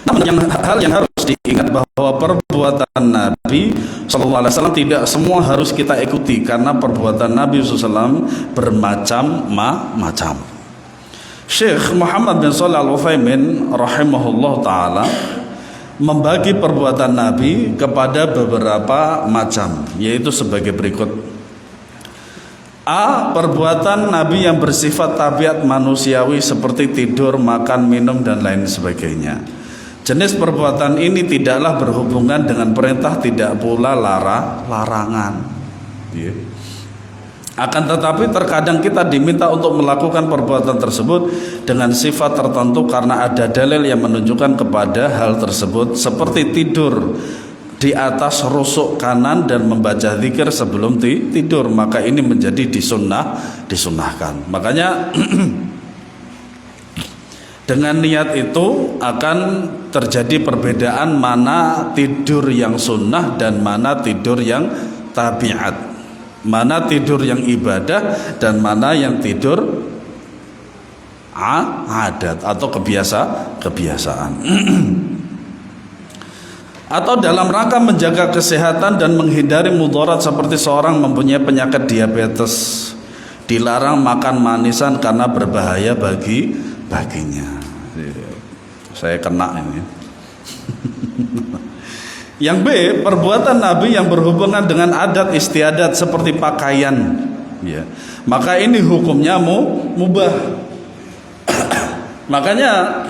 Namun hal yang harus diingat bahwa perbuatan Nabi SAW tidak semua harus kita ikuti karena perbuatan Nabi SAW bermacam-macam. Syekh Muhammad bin Shalih Al-Utsaimin rahimahullah ta'ala membagi perbuatan Nabi kepada beberapa macam, yaitu sebagai berikut. A. Perbuatan Nabi yang bersifat tabiat manusiawi seperti tidur, makan, minum dan lain sebagainya. Jenis perbuatan ini tidaklah berhubungan dengan perintah, tidak pula larangan. Akan tetapi terkadang kita diminta untuk melakukan perbuatan tersebut dengan sifat tertentu karena ada dalil yang menunjukkan kepada hal tersebut, seperti tidur di atas rusuk kanan dan membaca zikir sebelum tidur, maka ini menjadi disunnahkan. Makanya dengan niat itu akan terjadi perbedaan mana tidur yang sunnah dan mana tidur yang tabiat, mana tidur yang ibadah dan mana yang tidur adat atau kebiasaan. Atau dalam rangka menjaga kesehatan dan menghindari mudarat seperti seorang mempunyai penyakit diabetes, dilarang makan manisan karena berbahaya baginya. Saya kena ini. Yang B, perbuatan Nabi yang berhubungan dengan adat istiadat seperti pakaian, maka ini hukumnya mubah. Makanya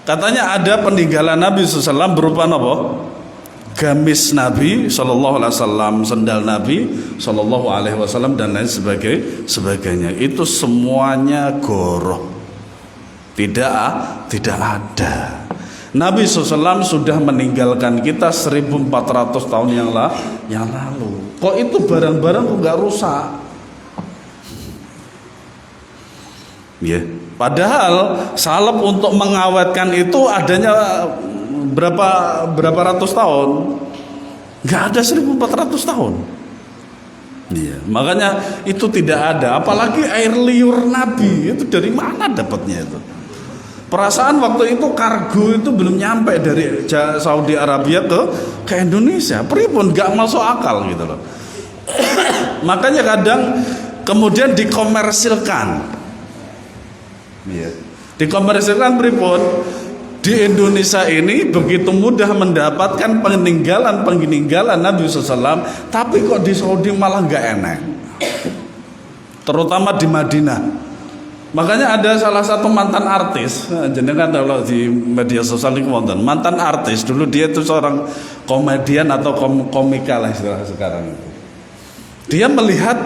katanya ada peninggalan Nabi SAW berupa apa? Gamis Nabi SAW, sendal Nabi SAW dan lain sebagainya. Itu semuanya goroh, tidak ada. Nabi SAW sudah meninggalkan kita 1400 tahun yang lalu. Kok itu barang-barang kok nggak rusak? Padahal salep untuk mengawetkan itu adanya berapa ratus tahun, nggak ada 1400 tahun. Iya, makanya itu tidak ada. Apalagi air liur Nabi itu dari mana dapatnya itu? Perasaan waktu itu kargo itu belum nyampe dari Saudi Arabia ke Indonesia. Pripun nggak masuk akal gitu loh. Makanya kadang kemudian dikomersilkan. Iya. Dikomersilkan pripun? Di Indonesia ini begitu mudah mendapatkan peninggalan Nabi SAW, tapi kok di Saudi malah nggak enak. Terutama di Madinah. Makanya ada salah satu mantan artis, jenengan kalau di media sosial ini mantan artis dulu, dia itu seorang komedian atau komika lah istilah sekarang itu. Dia melihat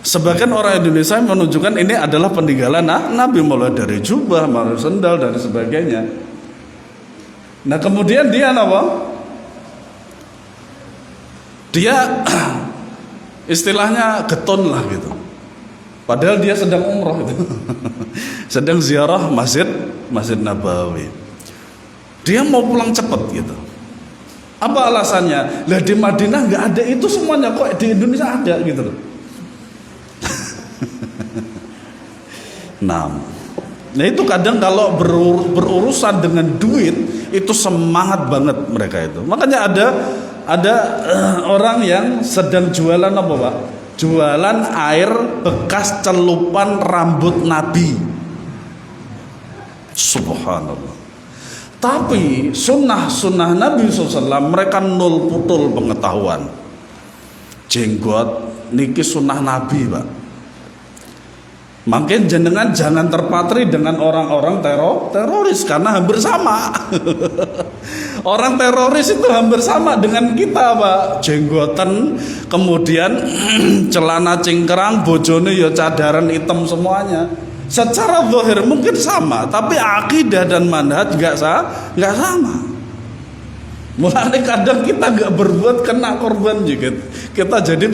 sebagian orang Indonesia menunjukkan ini adalah peninggalan Nabi, mulai dari jubah, mulai sendal dan sebagainya. Nah kemudian dia apa? Dia istilahnya geton lah gitu. Padahal dia sedang umroh itu, sedang ziarah Masjid Nabawi. Dia mau pulang cepat gitu. Apa alasannya? Lah di Madinah nggak ada itu semuanya, kok di Indonesia ada gitu loh. Nah itu kadang kalau berurusan dengan duit itu semangat banget mereka itu. Makanya ada orang yang sedang jualan apa Pak? Jualan air bekas celupan rambut Nabi. Subhanallah. Tapi sunnah Nabi SAW mereka nol putul pengetahuan. Jenggot niki sunnah Nabi Pak. Makin jenengan jangan terpatri dengan orang-orang teroris karena hampir sama. Orang teroris itu hampir sama dengan kita Pak. Jenggotan, kemudian celana cingkrang, bojone ya cadaran hitam semuanya. Secara zahir mungkin sama, tapi akidah dan manhaj nggak sama. Mulai kadang kita nggak berbuat kena korban juga. Kita jadi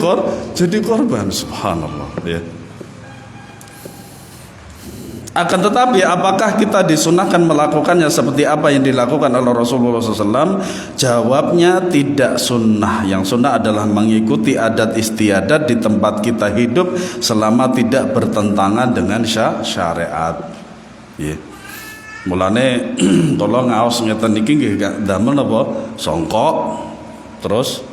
korban, subhanallah ya. Akan tetapi apakah kita disunahkan melakukannya seperti apa yang dilakukan oleh Rasulullah SAW? Jawabnya tidak sunnah. Yang sunnah adalah mengikuti adat istiadat di tempat kita hidup selama tidak bertentangan dengan syariat. Yeah. Mulane tolong ngaos ngeten niki nggih damel napa songkok terus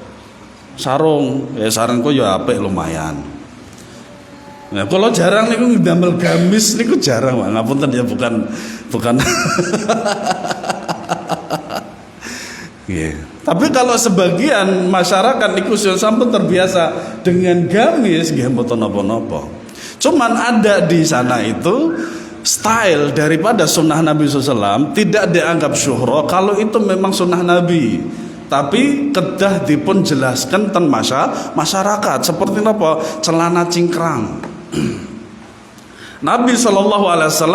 sarung. Sarungku ya apik lumayan. Nah, kalau jarang niku ndamel gamis niku jarang, Pak. Ngapunten ya bukan. Yeah. Tapi kalau sebagian masyarakat niku sampun terbiasa dengan gamis nggih mboten napa-napa. Cuman ada di sana itu style daripada sunnah Nabi SAW tidak dianggap syuhra kalau itu memang sunnah Nabi. Tapi kedah dipun jelaskan ten masyarakat seperti apa? Celana cingkrang. Nabi SAW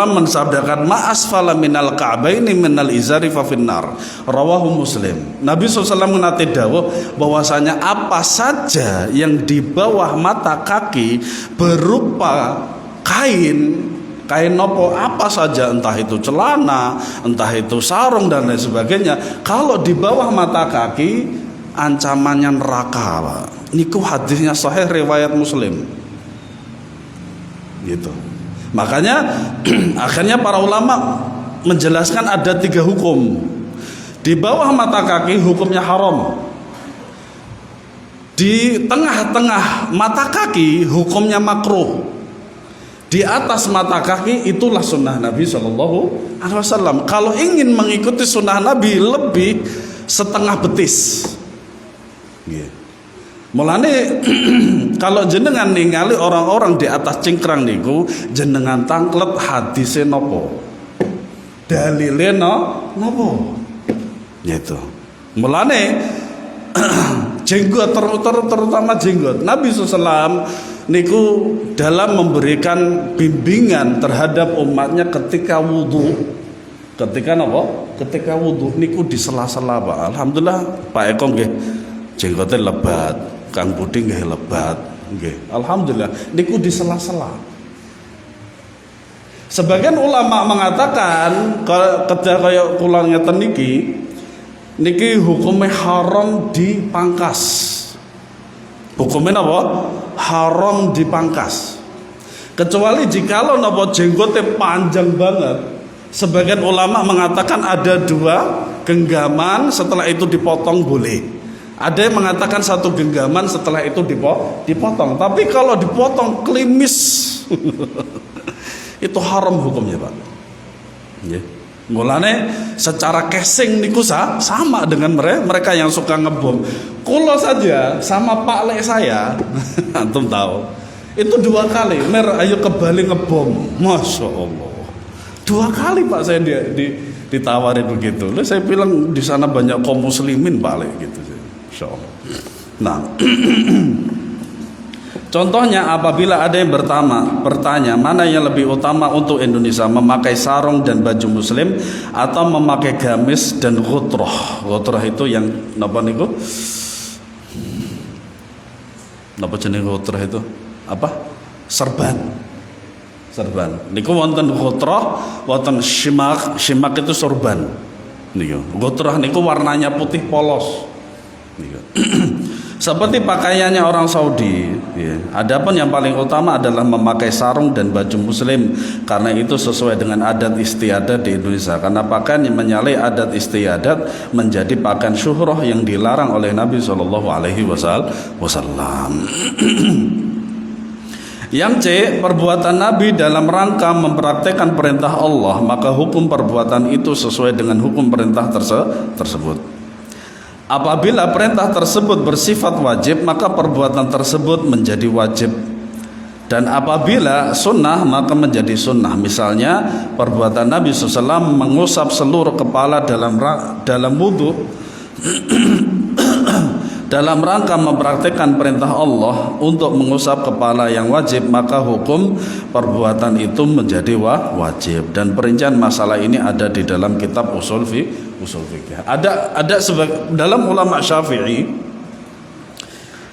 mensabdakan ma'asfala minal ka'baini minal izari fa finnar. Rawahu Muslim. Nabi SAW menate dawuh bahwasanya apa saja yang di bawah mata kaki berupa kain nopo apa saja, entah itu celana, entah itu sarung dan lain sebagainya, kalau di bawah mata kaki ancamannya neraka Pak. Niku hadisnya sahih riwayat Muslim. Gitu. Makanya akhirnya para ulama menjelaskan ada 3 hukum. Di bawah mata kaki hukumnya haram. Di tengah-tengah mata kaki hukumnya makruh. Di atas mata kaki itulah sunnah Nabi SAW. Kalau ingin mengikuti sunnah Nabi lebih setengah betis. Yeah. Mulane kalau jenengan ningali orang-orang di atas cingkrang niku jenengan tanglet hadise nopo, dalile nopo, gitu. Mulane jenggot terutama jenggot Nabi SAW niku dalam memberikan bimbingan terhadap umatnya ketika wudhu. Ketika nopo? Ketika wudhu niku di sela-sela Pak. Alhamdulillah Pak Eko nggih jenggotnya lebat. Kang Budi nggih lebat, nggih. Alhamdulillah niku di sela-sela. Sebagian ulama mengatakan ketika kaya kula ngeten niki niki hukumnya haram dipangkas. Hukumnya apa? Haram dipangkas. Kecuali jikalau napa jenggotnya panjang banget. Sebagian ulama mengatakan ada 2 genggaman, setelah itu dipotong boleh. Ada yang mengatakan 1 genggaman, setelah itu dipotong. Tapi kalau dipotong klimis itu haram hukumnya, Pak. Ya. Mulane secara casing niku sama dengan mereka yang suka ngebom. Kulo saja sama Pak Lek saya antum tahu. Itu 2 kali ayo ke Bali ngebom. Masya Allah. 2 kali Pak saya ditawarin begitu. Lalu saya bilang di sana banyak kaum muslimin Pak Lek gitu. Masya Allah. Nah, contohnya apabila ada yang bertanya mana yang lebih utama untuk Indonesia, memakai sarung dan baju muslim atau memakai gamis dan ghutrah. Ghutrah itu yang napa niku? Napa jenenge ghutrah itu? Apa? Serban. Niku wonten ghutrah, wonten shimak. Shimak itu sorban. Niku. Ghutrah niku warnanya putih polos. Niku. Seperti pakaiannya orang Saudi ya. Adapun yang paling utama adalah memakai sarung dan baju muslim, karena itu sesuai dengan adat istiadat di Indonesia. Karena pakaian yang menyalahi adat istiadat menjadi pakaian syuhrah yang dilarang oleh Nabi SAW. Yang C, perbuatan Nabi dalam rangka mempraktekkan perintah Allah, maka hukum perbuatan itu sesuai dengan hukum perintah tersebut. Apabila perintah tersebut bersifat wajib, maka perbuatan tersebut menjadi wajib. Dan apabila sunnah, maka menjadi sunnah. Misalnya perbuatan Nabi SAW mengusap seluruh kepala dalam wudhu dalam rangka mempraktikkan perintah Allah untuk mengusap kepala yang wajib, maka hukum perbuatan itu menjadi wajib. Dan perincian masalah ini ada di dalam kitab usul fikih. Ada dalam ulama Syafi'i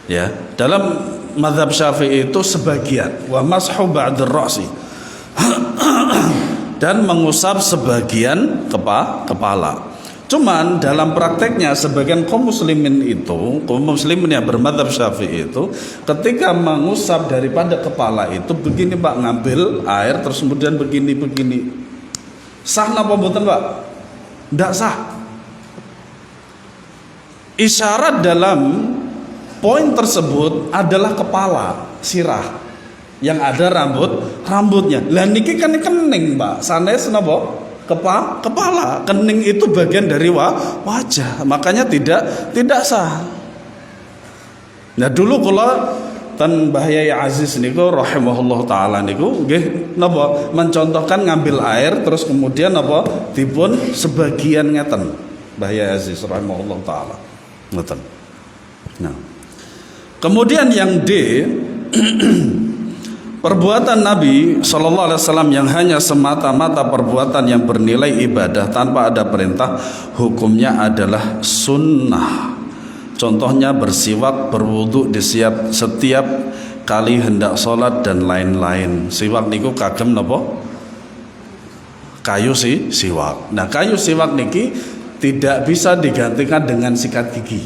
ya, dalam mazhab Syafi'i itu sebagian wa mashu ba'd ar-ra'si dan mengusap sebagian kepala. Cuman dalam prakteknya sebagian kaum muslimin yang bermadzhab Syafi'i itu ketika mengusap daripada kepala itu begini Pak, ngambil air terus kemudian begini. Sah napa mboten Pak? Tidak sah. Isyarat dalam poin tersebut adalah kepala, sirah yang ada rambutnya. Lah niki kan kening Pak, sanes napa? Kepala, kening itu bagian dari wajah, makanya tidak sah. Nah dulu kula tan Mbah Yai Aziz niku rahimahullah taala niku nggih napa mencontohkan ngambil air terus kemudian napa dipun sebagian ngeten. Mbah Yai Aziz rahimahullah taala ngeten. Nah. Kemudian yang D, perbuatan Nabi SAW yang hanya semata-mata perbuatan yang bernilai ibadah tanpa ada perintah, hukumnya adalah sunnah. Contohnya bersiwak, berwudu di setiap kali hendak sholat dan lain-lain. Siwak niku kagem nopo? Kayu siwak. Nah kayu siwak niki tidak bisa digantikan dengan sikat gigi.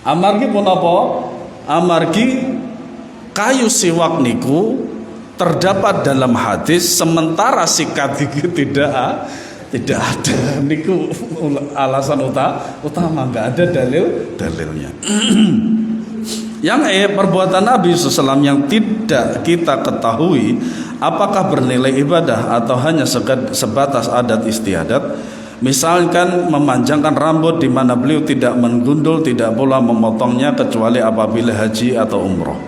Amargi pun apa? Amargi kayu siwak niku terdapat dalam hadis, sementara sikat gigi tidak ada. Niku alasan utama, nggak ada dalilnya. Yang perbuatan Nabi SAW yang tidak kita ketahui apakah bernilai ibadah atau hanya sebatas adat istiadat. Misalkan memanjangkan rambut di mana beliau tidak menggundul, tidak pula memotongnya kecuali apabila haji atau umroh.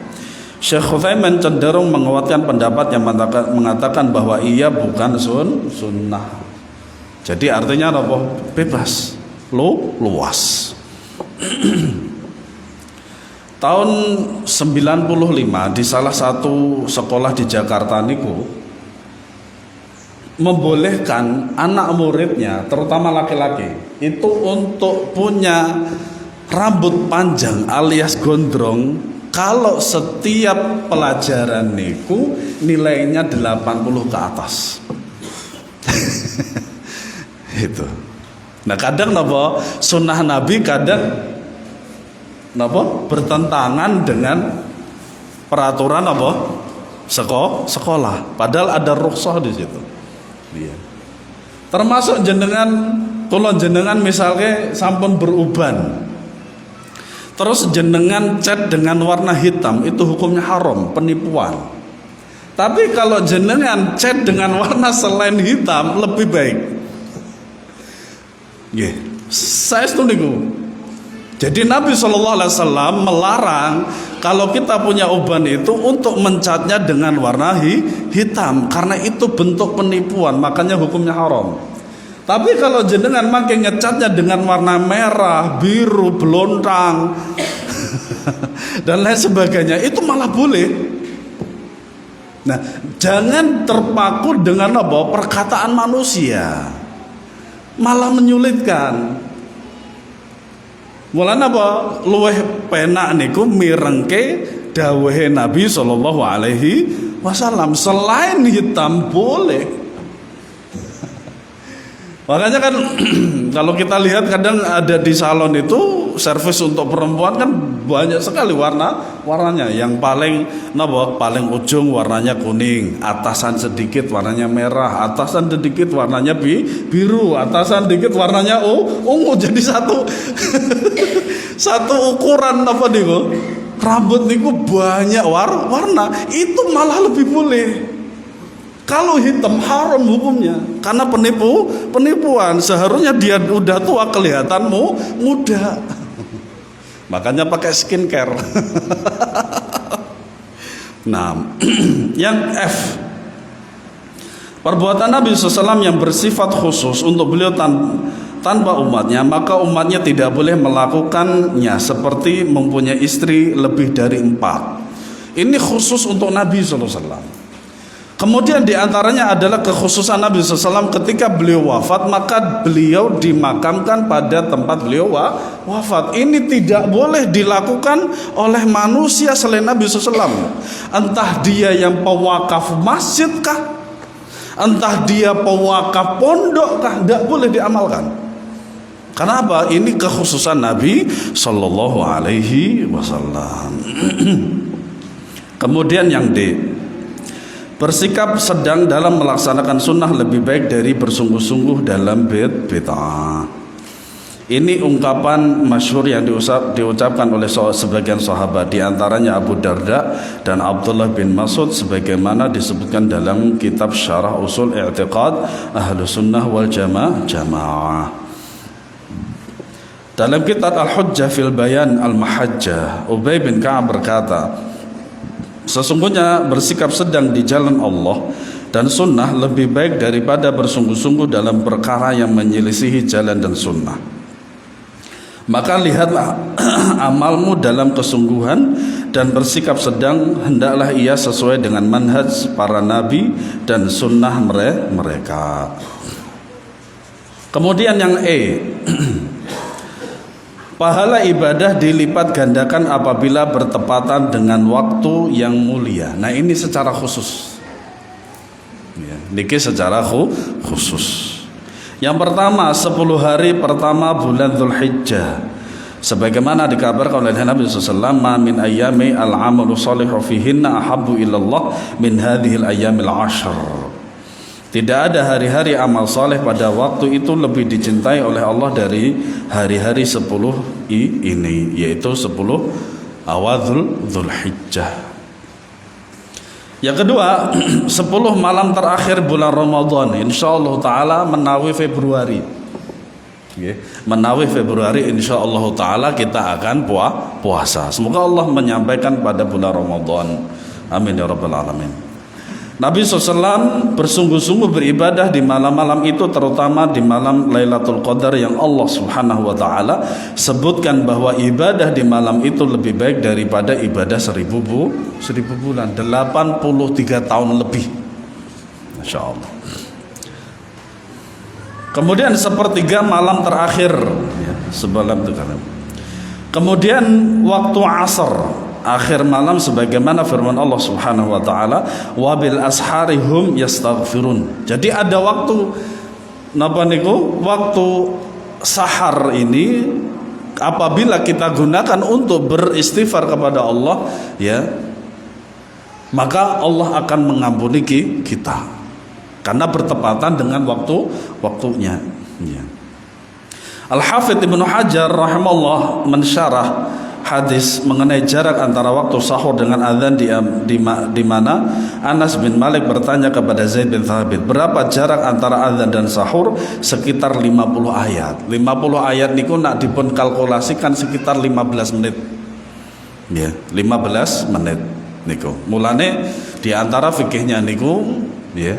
Syekh Utsaimin cenderung menguatkan pendapat yang mengatakan bahwa ia bukan sunnah. Jadi artinya apa? Bebas, luas. Tahun 95 di salah satu sekolah di Jakarta niku membolehkan anak muridnya, terutama laki-laki, itu untuk punya rambut panjang alias gondrong kalau setiap pelajaran niku nilainya 80 ke atas. Itu. Nah kadang napa sunnah Nabi kadang napa bertentangan dengan peraturan apa sekolah. Padahal ada rukhsah di situ. Iya. Termasuk jenengan kula jenengan misalnya sampun beruban. Terus jenengan cat dengan warna hitam, itu hukumnya haram, penipuan. Tapi kalau jenengan cat dengan warna selain hitam lebih baik. Nggih, saya setuju. Jadi Nabi SAW melarang kalau kita punya uban itu untuk mencatnya dengan warna hitam, karena itu bentuk penipuan, makanya hukumnya haram. Tapi kalau jenengan makin ngecatnya dengan warna merah, biru, belontang dan lain sebagainya, itu malah boleh. Nah, jangan terpaku dengan apa? Perkataan manusia, malah menyulitkan. Mulane apa? Luweh penak niku mirengke dawuhe Nabi sallallahu alaihi wasallam, selain hitam boleh. Makanya kan kalau kita lihat kadang ada di salon itu servis untuk perempuan kan banyak sekali warnanya. Yang paling ujung warnanya kuning, atasan sedikit warnanya merah, atasan sedikit warnanya biru, atasan sedikit warnanya ungu. Jadi satu ukuran apa niku? Rambut niku banyak warna, itu malah lebih boleh. Kalau hitam haram hukumnya, karena penipuan. Seharusnya dia udah tua kelihatanmu muda. Makanya pakai skincare. Nah, yang F, perbuatan Nabi SAW yang bersifat khusus untuk beliau tanpa umatnya, maka umatnya tidak boleh melakukannya, seperti mempunyai istri lebih dari 4. Ini khusus untuk Nabi SAW. Kemudian diantaranya adalah kekhususan Nabi SAW ketika beliau wafat, maka beliau dimakamkan pada tempat beliau wafat. Ini tidak boleh dilakukan oleh manusia selain Nabi SAW. Entah dia yang pewakaf masjid kah, entah dia pewakaf pondok kah, tidak boleh diamalkan. Kenapa? Ini kekhususan Nabi Sallallahu Alaihi Wasallam. Kemudian yang D, bersikap sedang dalam melaksanakan sunnah lebih baik dari bersungguh-sungguh dalam bid'ah. Ini ungkapan masyhur yang diucapkan oleh sebagian sahabat, diantaranya Abu Darda dan Abdullah bin Mas'ud, sebagaimana disebutkan dalam kitab Syarah Usul I'tiqad Ahlus Sunnah wal Jamaah. Dalam kitab Al-Hujjah fil Bayan Al-Mahajjah, Ubay bin Ka'ab berkata, sesungguhnya bersikap sedang di jalan Allah dan sunnah lebih baik daripada bersungguh-sungguh dalam perkara yang menyelisihi jalan dan sunnah. Maka lihatlah amalmu dalam kesungguhan dan bersikap sedang, hendaklah ia sesuai dengan manhaj para nabi dan sunnah mereka. Kemudian yang E, pahala ibadah dilipat gandakan apabila bertepatan dengan waktu yang mulia. Nah ini secara khusus ya, niki secara khusus. Yang pertama 10 hari pertama bulan Dzulhijjah, sebagaimana dikabarkan oleh Nabi SAW, ma min ayyami al-amalu salihu fihinna ahabbu ilallah min hadhil ayyamil 'ashr. Tidak ada hari-hari amal saleh pada waktu itu lebih dicintai oleh Allah dari hari-hari 10 ini, yaitu 10 awal Dzulhijjah. Yang kedua, 10 malam terakhir bulan Ramadan, insyaallah taala menawi Februari. Menawi Februari insyaallah taala kita akan puasa. Semoga Allah menyampaikan pada bulan Ramadan. Amin ya rabbal alamin. Nabi SAW bersungguh-sungguh beribadah di malam-malam itu, terutama di malam Lailatul Qadar yang Allah Subhanahu wa taala sebutkan bahwa ibadah di malam itu lebih baik daripada ibadah 1000 bulan, 83 tahun lebih. Masya Allah. Kemudian sepertiga malam terakhir ya, sebelum itu kan. Kemudian waktu asar, akhir malam, sebagaimana firman Allah Subhanahu wa taala, wabil asharihum yastaghfirun. Jadi ada waktu napa niku? Waktu sahar ini apabila kita gunakan untuk beristighfar kepada Allah, ya, maka Allah akan mengampuni kita karena bertepatan dengan waktunya. Ya. Al-Hafidz Ibnu Hajar rahimahullah mensyarah hadis mengenai jarak antara waktu sahur dengan azan di mana Anas bin Malik bertanya kepada Zaid bin Thabit, berapa jarak antara azan dan sahur? Sekitar 50 ayat. 50 ayat niku nak dipun kalkulasikan sekitar 15 menit. Ya, 15 menit niku. Mulane di antara fikihnya niku, ya,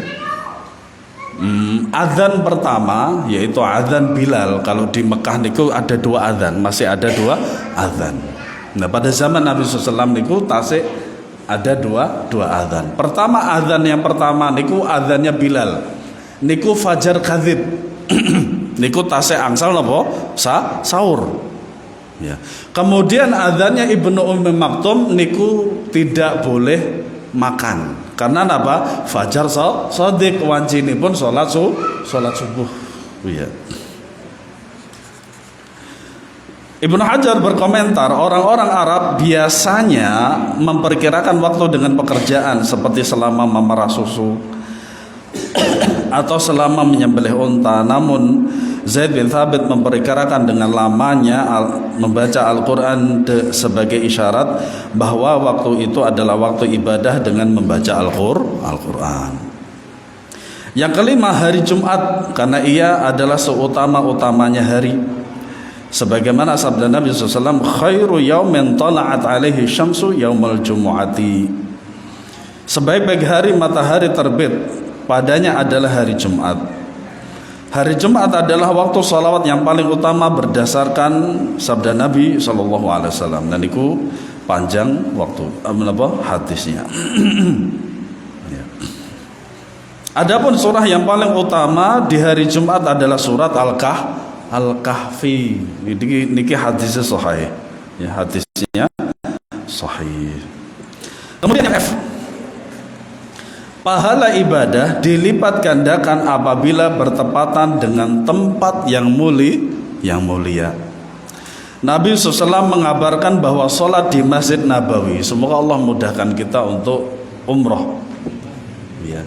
azan pertama yaitu azan Bilal. Kalau di Mekah niku ada 2 azan, masih ada 2 azan. Nah, pada zaman Nabi SAW niku tasik ada 2 azan. Pertama, azan yang pertama niku azannya Bilal. Niku fajar kadzib. Niku tasik angsal napa? Sahur. Ya. Kemudian azannya Ibnu Ummi Maktum niku tidak boleh makan. Karena apa? Fajar shadiq wancipun salat subuh. Ya. Ibnu Hajar berkomentar, orang-orang Arab biasanya memperkirakan waktu dengan pekerjaan seperti selama memerah susu atau selama menyembelih unta. Namun Zaid bin Thabit memperkirakan dengan lamanya membaca Al-Quran sebagai isyarat bahwa waktu itu adalah waktu ibadah dengan membaca Al-Quran. Yang kelima, hari Jumat, karena ia adalah seutama-utamanya hari. Sebagaimana sabda Nabi SAW, khairu yaumin tala'at alaihi syamsu yaumul jumu'ati. Sebaik-baik hari matahari terbit padanya adalah hari Jumat. Hari Jumat adalah waktu salawat yang paling utama berdasarkan sabda Nabi SAW. Dan itu panjang waktu hadisnya. Ya. Adapun surah yang paling utama di hari Jumat adalah surat Al-Kahfi. Niki hadisnya sahih. Ya, hadisnya sahih. Kemudian yang F, pahala ibadah dilipat gandakan apabila bertepatan dengan tempat yang mulia. Nabi SAW mengabarkan bahwa sholat di Masjid Nabawi, semoga Allah mudahkan kita untuk umroh, ya,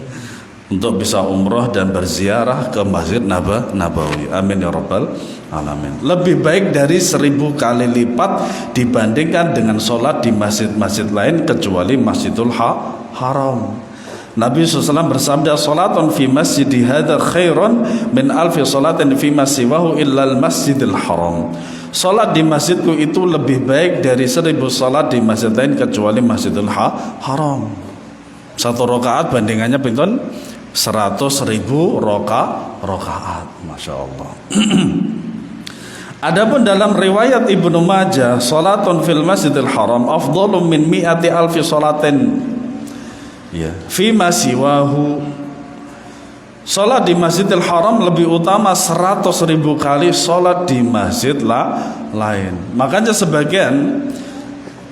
untuk bisa umroh dan berziarah ke Masjid Nabawi. Amin ya rabbal alamin. Lebih baik dari 1000 kali lipat dibandingkan dengan sholat di masjid-masjid lain kecuali Masjidul Haram. Nabi SAW bersabda, salatun fi masjidi hadza khairun min alfi salatin fi masiwahu illal masjidil haram. Salat di masjidku itu lebih baik dari 1000 salat di masjid lain kecuali Masjidil Haram. 1 rakaat bandingannya pinten? 100.000 rakaat. Masya Allah. Adapun dalam riwayat Ibnu Majah, salatun fil Masjidil Haram afdhalu min mi'ati alfi salatin, ya, fi masiwahu. Salat di Masjidil Haram lebih utama 100.000 kali salat di masjid lain. Makanya sebagian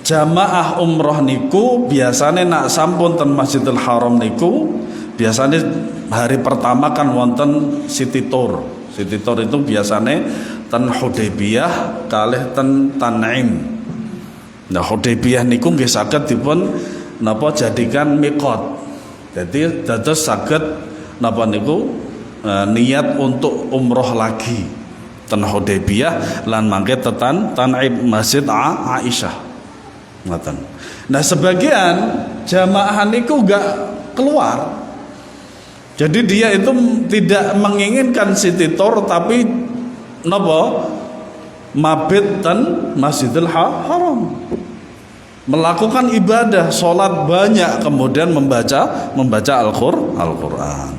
jamaah umroh niku biasanya nak sampun ten Masjidil Haram niku biasanya hari pertama kan wonten City Tour. City Tour itu biasanya ten Hudaybiyah kalih ten Tan'im. Nah, Hudaybiyah niku nggih saged dipun napa jadikan miqat. Jadi dados saged napa niku niat untuk umroh lagi ten Hudaybiyah lan mangke tetan Tan'im Masjid Aisyah. Ngoten. Nah, sebagian jamaah niku gak keluar. Jadi dia itu tidak menginginkan City Tour tapi napa mabit ten Masjidil Haram, melakukan ibadah, sholat banyak, kemudian membaca Al-Quran.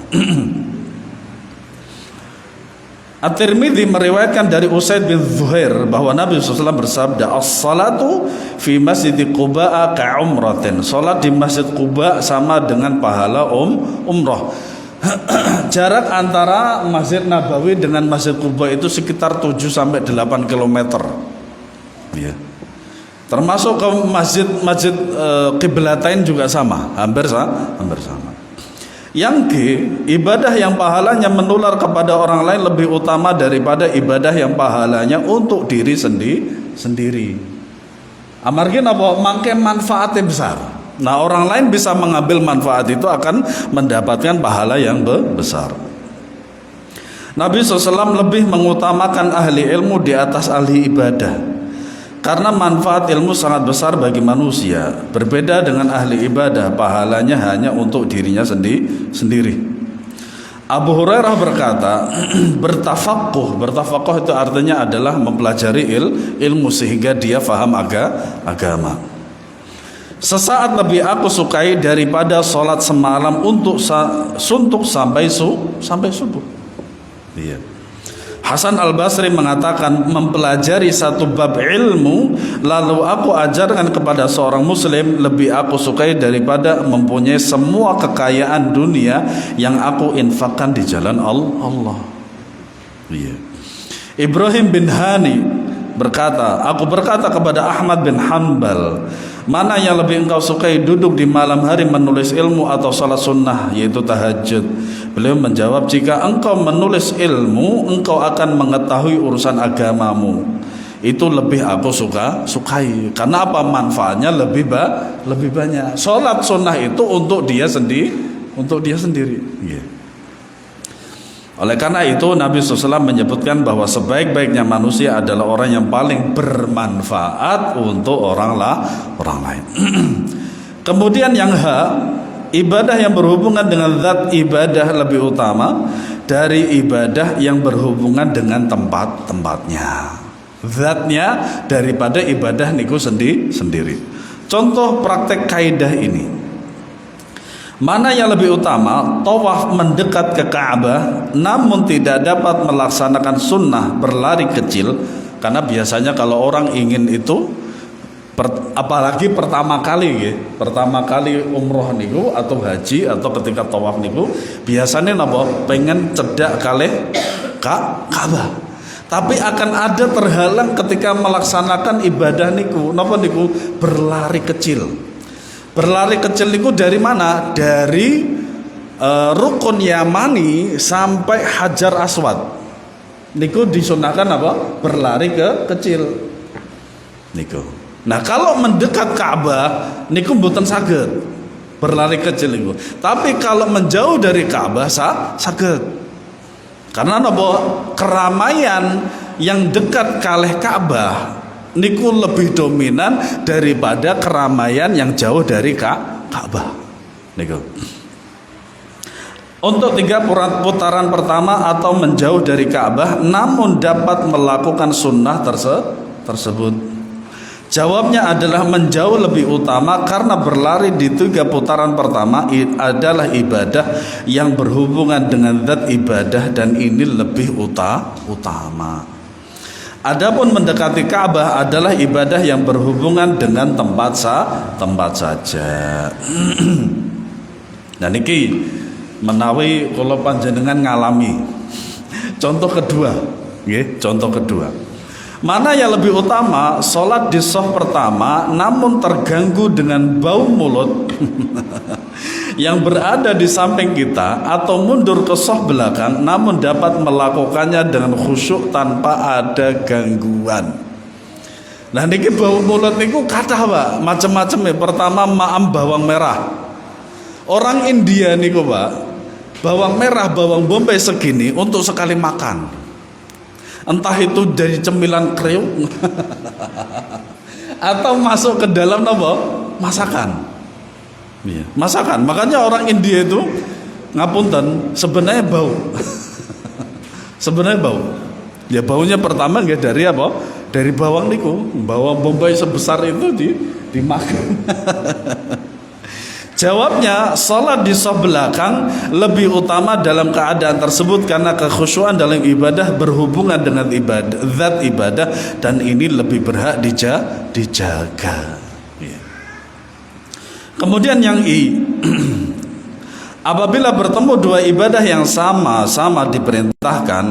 At-Tirmidzi meriwayatkan dari Usaid bin Zuhair bahwa Nabi SAW bersabda, as-salatu fi masjid Quba ka'umratin. Salat di Masjid Quba sama dengan pahala umroh. Jarak antara Masjid Nabawi dengan Masjid Quba itu sekitar 7-8 km. Ya. Termasuk ke masjid Qiblatain juga sama, hampir sama. Yang G, ibadah yang pahalanya menular kepada orang lain lebih utama daripada ibadah yang pahalanya untuk diri sendiri. Amargi apa? Mangke manfaatnya besar. Nah, orang lain bisa mengambil manfaat itu akan mendapatkan pahala yang besar. Nabi SAW lebih mengutamakan ahli ilmu di atas ahli ibadah. Karena manfaat ilmu sangat besar bagi manusia. Berbeda dengan ahli ibadah, pahalanya hanya untuk dirinya sendiri. Abu Hurairah berkata, bertafakuh itu artinya adalah mempelajari ilmu sehingga dia faham agama. Sesaat lebih aku sukai daripada sholat semalam untuk suntuk sampai subuh. Iya. Hasan Al-Basri mengatakan, mempelajari satu bab ilmu lalu aku ajarkan kepada seorang muslim lebih aku sukai daripada mempunyai semua kekayaan dunia yang aku infakkan di jalan Allah. Iya. Ibrahim bin Hani berkata, aku berkata kepada Ahmad bin Hanbal, mana yang lebih engkau sukai, duduk di malam hari menulis ilmu atau salat sunnah, yaitu tahajud? Beliau menjawab, jika engkau menulis ilmu, engkau akan mengetahui urusan agamamu. Itu lebih aku sukai. Karena apa? Manfaatnya lebih banyak. Salat sunnah itu untuk dia sendiri. Yeah. Oleh karena itu Nabi SAW menyebutkan bahwa sebaik-baiknya manusia adalah orang yang paling bermanfaat untuk orang lain. Kemudian yang H, ibadah yang berhubungan dengan zat ibadah lebih utama dari ibadah yang berhubungan dengan tempatnya. Zatnya daripada ibadah niku sendiri. Contoh praktek kaidah ini. Mana yang lebih utama? Tawaf mendekat ke Ka'bah namun tidak dapat melaksanakan sunnah berlari kecil. Karena biasanya kalau orang ingin itu, apalagi pertama kali umroh niku atau haji atau ketika tawaf niku, biasanya napa? Pengen cedak kalih Ka'bah. Tapi akan ada terhalang ketika melaksanakan ibadah niku. Napa niku? Berlari kecil. Berlari kecil itu dari mana? Dari rukun Yamani sampai Hajar Aswad. Niku disunahkan apa? Berlari kecil. Niku. Nah, kalau mendekat Ka'bah niku mboten saged berlari kecil niku. Tapi kalau menjauh dari Ka'bah saged. Karena napa? Keramaian yang dekat kalih Ka'bah niku lebih dominan daripada keramaian yang jauh dari Ka'bah. Niku. Untuk 3 putaran pertama atau menjauh dari Ka'bah namun dapat melakukan sunnah tersebut. Jawabnya adalah menjauh lebih utama karena berlari di 3 putaran pertama adalah ibadah yang berhubungan dengan zat ibadah dan ini lebih utama. Adapun mendekati Ka'bah adalah ibadah yang berhubungan dengan tempat saja. Nah niki menawi kula panjenengan ngalami. Contoh kedua, nggih, contoh kedua. Mana yang lebih utama? Salat di shaf pertama namun terganggu dengan bau mulut yang berada di samping kita, atau mundur ke shaf belakang namun dapat melakukannya dengan khusyuk tanpa ada gangguan. Nah niki bau mulut niku kathah Pak, macam-macam ya. Pertama ma'am bawang merah. Orang India niku Pak, bawang merah, bawang bombay segini untuk sekali makan. Entah itu dari cemilan kriuk atau masuk ke dalam apa? Masakan. Iya, masakan. Makanya orang India itu ngapunten sebenarnya bau. Sebenarnya bau. Ya baunya pertama nggak dari apa? Dari bawang niku. Bawang bombay sebesar itu dimakan. Jawabnya, salat di shaf belakang lebih utama dalam keadaan tersebut karena kekhusyuan dalam ibadah berhubungan dengan ibadah, zat ibadah, dan ini lebih berhak dijaga. Kemudian yang I, apabila bertemu 2 ibadah yang sama-sama diperintahkan,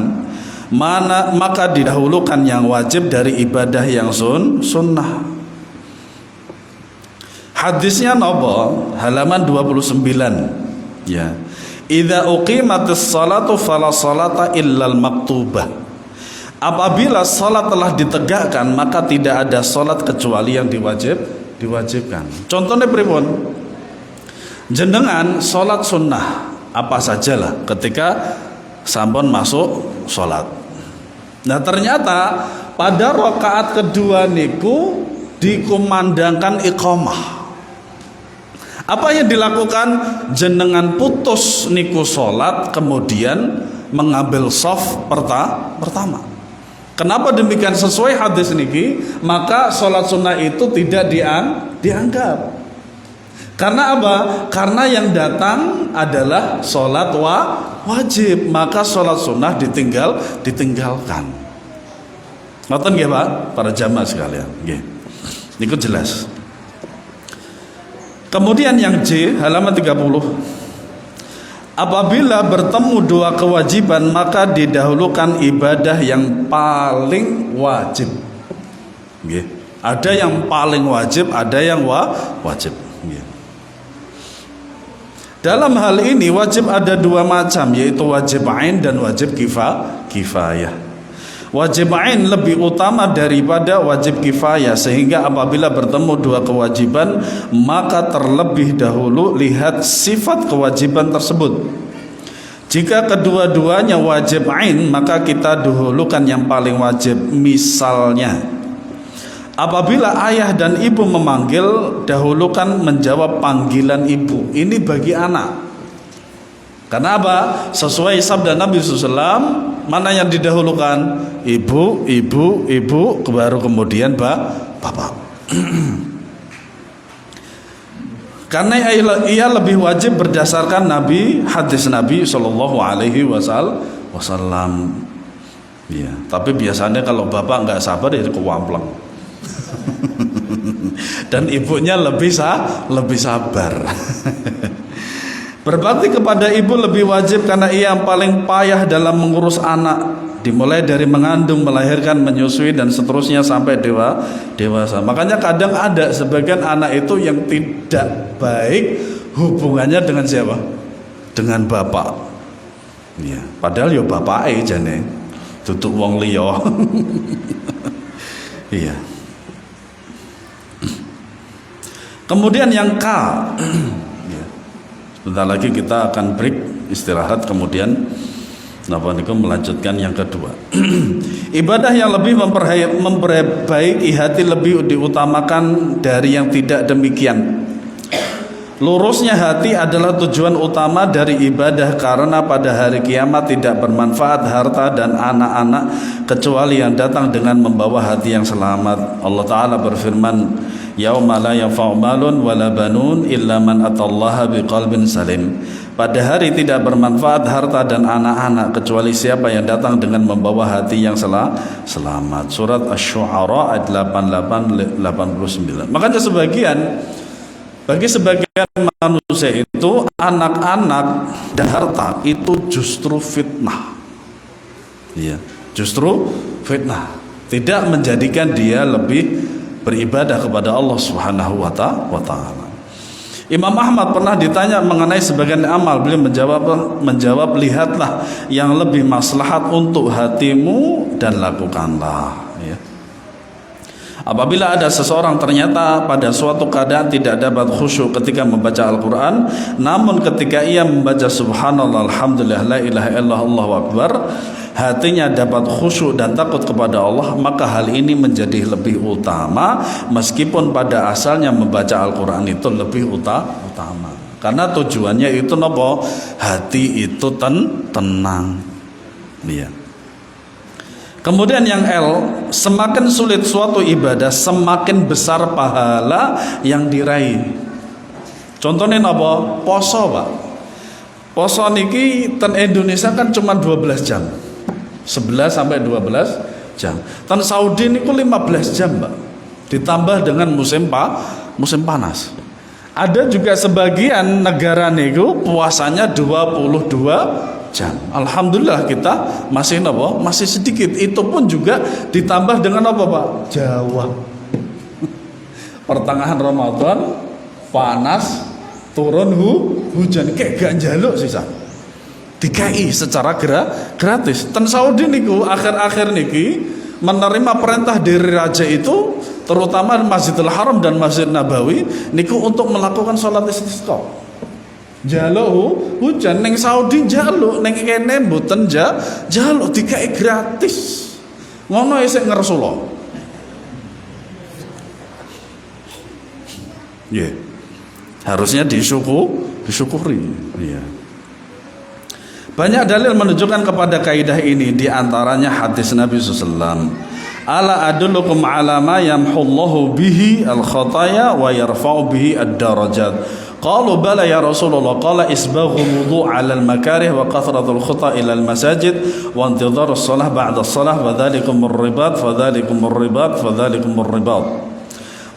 maka didahulukan yang wajib dari ibadah yang sunnah. Hadisnya nopo halaman 29 ya. idza uqimatis salatu fala salata illal maktubah. Apabila salat telah ditegakkan maka tidak ada salat kecuali yang diwajibkan. Contohnya pripun? Jenengan salat sunnah apa sajalah ketika sampun masuk salat. Nah ternyata pada rakaat kedua niku dikumandangkan iqamah. Apa yang dilakukan? Jenengan putus niku salat kemudian mengambil shaf pertama. Kenapa demikian? Sesuai hadis niki, maka salat sunnah itu tidak dianggap. Karena apa? Karena yang datang adalah salat wajib, maka salat sunnah ditinggalkan. Ngoten nggih Pak, para jamaah sekalian. Nggih. Niku jelas. Kemudian yang J, halaman 30. Apabila bertemu dua kewajiban maka didahulukan ibadah yang paling wajib. Nggih. Ada yang paling wajib, ada yang wajib. Nggih. Dalam hal ini wajib ada dua macam, yaitu wajib ain dan wajib kifayah. Wajib ain lebih utama daripada wajib kifayah, sehingga apabila bertemu dua kewajiban maka terlebih dahulu lihat sifat kewajiban tersebut. Jika kedua-duanya wajib ain maka kita dahulukan yang paling wajib. Misalnya, apabila ayah dan ibu memanggil, dahulukan menjawab panggilan ibu. Ini bagi anak. Karena apa? Sesuai sabda Nabi SAW, mana yang didahulukan? Ibu, baru kemudian bapak. Karena ia lebih wajib berdasarkan hadis Nabi SAW. Ya, tapi biasanya kalau bapak nggak sabar ya kewampleng. Dan ibunya lebih sabar. Berbakti kepada ibu lebih wajib karena ia yang paling payah dalam mengurus anak, dimulai dari mengandung, melahirkan, menyusui dan seterusnya sampai dewasa. Makanya kadang ada sebagian anak itu yang tidak baik hubungannya dengan siapa? Dengan bapak. Ya, padahal yo bapake jane tutuk wong liya. Iya. Kemudian yang K. Sebentar lagi kita akan break istirahat, kemudian melanjutkan yang kedua. Ibadah yang lebih memperbaiki hati lebih diutamakan dari yang tidak demikian. Lurusnya hati adalah tujuan utama dari ibadah, karena pada hari kiamat tidak bermanfaat harta dan anak-anak kecuali yang datang dengan membawa hati yang selamat. Allah Ta'ala berfirman, yauma la yanfa'u malun wala banun illa man atallaha biqalbin salim. Pada hari tidak bermanfaat harta dan anak-anak kecuali siapa yang datang dengan membawa hati yang selamat. Surat Asy-Syu'ara ayat 88-89. Makanya bagi sebagian manusia itu anak-anak dan harta itu justru fitnah. Iya, justru fitnah. Tidak menjadikan dia lebih beribadah kepada Allah Subhanahu wa Ta'ala. Imam Ahmad pernah ditanya mengenai sebagian amal, beliau menjawab, lihatlah yang lebih maslahat untuk hatimu dan lakukanlah. Ya. Apabila ada seseorang ternyata pada suatu keadaan tidak dapat khusyuk ketika membaca Al-Quran, namun ketika ia membaca Subhanallah, Alhamdulillah, La ilaha illallah, Allahu Akbar, hatinya dapat khusyuk dan takut kepada Allah, maka hal ini menjadi lebih utama meskipun pada asalnya membaca Al-Quran itu lebih utama. Karena tujuannya itu nopo? Hati itu tenang. Iya. Kemudian yang L, semakin sulit suatu ibadah, semakin besar pahala yang diraih. Contohnya apa? Poso, Pak. Poso niki ten Indonesia kan cuma 12 jam. 11 sampai 12 jam. Tan Saudi niku 15 jam, Pak. Ditambah dengan musim panas. Ada juga sebagian negara niku puasanya 22 jam. Alhamdulillah kita masih sedikit. Itu pun juga ditambah dengan apa, Pak? Jawa. Pertengahan Ramadan panas, turun hujan kayak gak njaluk sisa. dikai secara gratis. Ten Saudi niku akhir-akhir niki menerima perintah dari raja itu, terutama Masjidil Haram dan Masjid Nabawi niku untuk melakukan sholat istisqa. Jaluk hujan neng Saudi, jaluk neng kene mboten jaluk dikai gratis. Ngono isih ngersula. Yeah. Harusnya disyukuri. Yeah. Banyak dalil menunjukkan kepada kaidah ini, di antaranya hadis Nabi SAW. Ala adullukum ala ma yamhullahu bihi al-khataya wa yarfa'u bihi ad-darajat. Qalu bala ya Rasulullah, qala isbaghu wudu' 'ala al-makarih wa kathratul khuta' ila al-masajid wa intidhar as-salah ba'da as-salah wa dhalikum ar-ribat fa dhalikum ar-ribat fa dhalikum ar-ribat.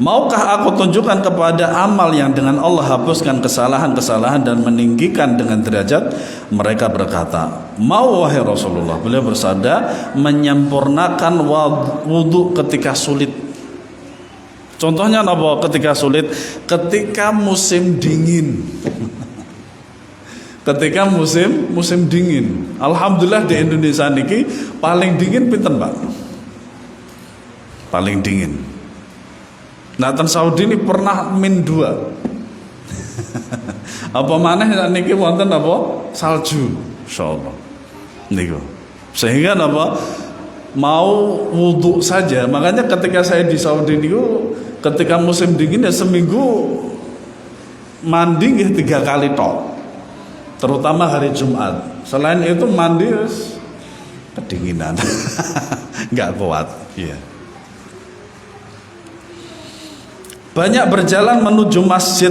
Maukah aku tunjukkan kepada amal yang dengan Allah hapuskan kesalahan-kesalahan dan meninggikan dengan derajat? Mereka berkata, mau wahai Rasulullah. Beliau bersabda, menyempurnakan wudu ketika sulit. Contohnya apa ketika sulit? Ketika musim dingin. Ketika musim dingin. Alhamdulillah di Indonesia niki paling dingin pinten, Pak? Paling dingin. Nah, ten Saudi ini pernah -2. Apa maneh niki wonten apa? Salju, insyaallah. Niku. Sehingga apa? Mau wudhu saja. Makanya ketika saya di Saudi niku, ketika musim dingin ya seminggu mandi nggih 3 kali tok. Terutama hari Jumat. Selain itu mandi kedinginan. Enggak kuat, iya. Banyak berjalan menuju masjid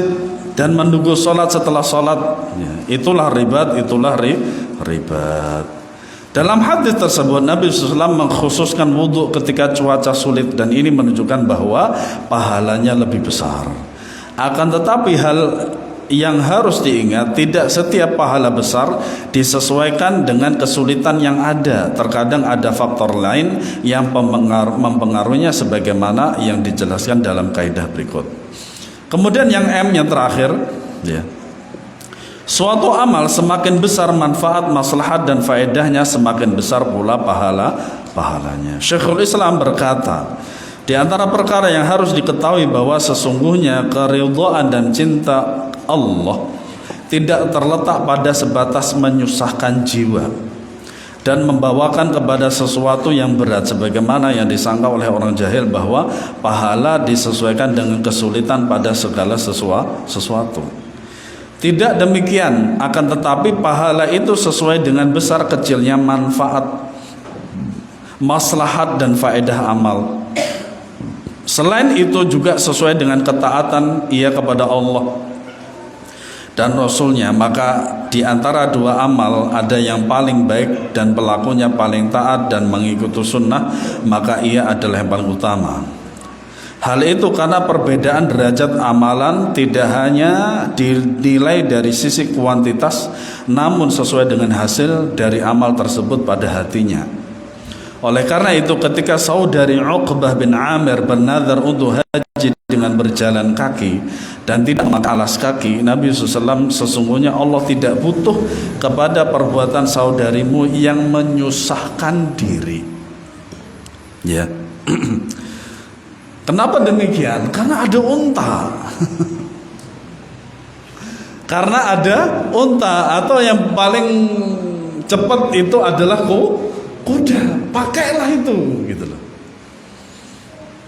dan menunggu sholat setelah sholat, ya, itulah ribat. Dalam hadis tersebut Nabi SAW mengkhususkan wudhu ketika cuaca sulit, dan ini menunjukkan bahwa pahalanya lebih besar. Akan tetapi hal yang harus diingat, tidak setiap pahala besar disesuaikan dengan kesulitan yang ada. Terkadang ada faktor lain yang mempengaruhinya sebagaimana yang dijelaskan dalam kaidah berikut. Kemudian yang M yang terakhir, ya. Suatu amal semakin besar manfaat, maslahat dan faedahnya, semakin besar pula pahalanya. Syekhul Islam berkata, di antara perkara yang harus diketahui bahwa sesungguhnya keridhaan dan cinta Allah tidak terletak pada sebatas menyusahkan jiwa dan membawakan kepada sesuatu yang berat, sebagaimana yang disangka oleh orang jahil bahwa pahala disesuaikan dengan kesulitan pada segala sesuatu. Tidak demikian, akan tetapi pahala itu sesuai dengan besar kecilnya manfaat, maslahat dan faedah amal. Selain itu juga sesuai dengan ketaatan ia kepada Allah dan Rasulnya. Maka di antara dua amal ada yang paling baik dan pelakunya paling taat dan mengikuti sunnah, maka ia adalah yang paling utama. Hal itu karena perbedaan derajat amalan tidak hanya dinilai dari sisi kuantitas, namun sesuai dengan hasil dari amal tersebut pada hatinya. Oleh karena itu ketika saudari Uqbah bin Amir bernazar untuk haji dengan berjalan kaki dan tidak memakai alas kaki, Nabi SAW, sesungguhnya Allah tidak butuh kepada perbuatan saudarimu yang menyusahkan diri. Ya. Kenapa demikian? Karena ada unta. Karena ada unta, atau yang paling cepat itu adalah kuda. Pakailah itu, gitu loh.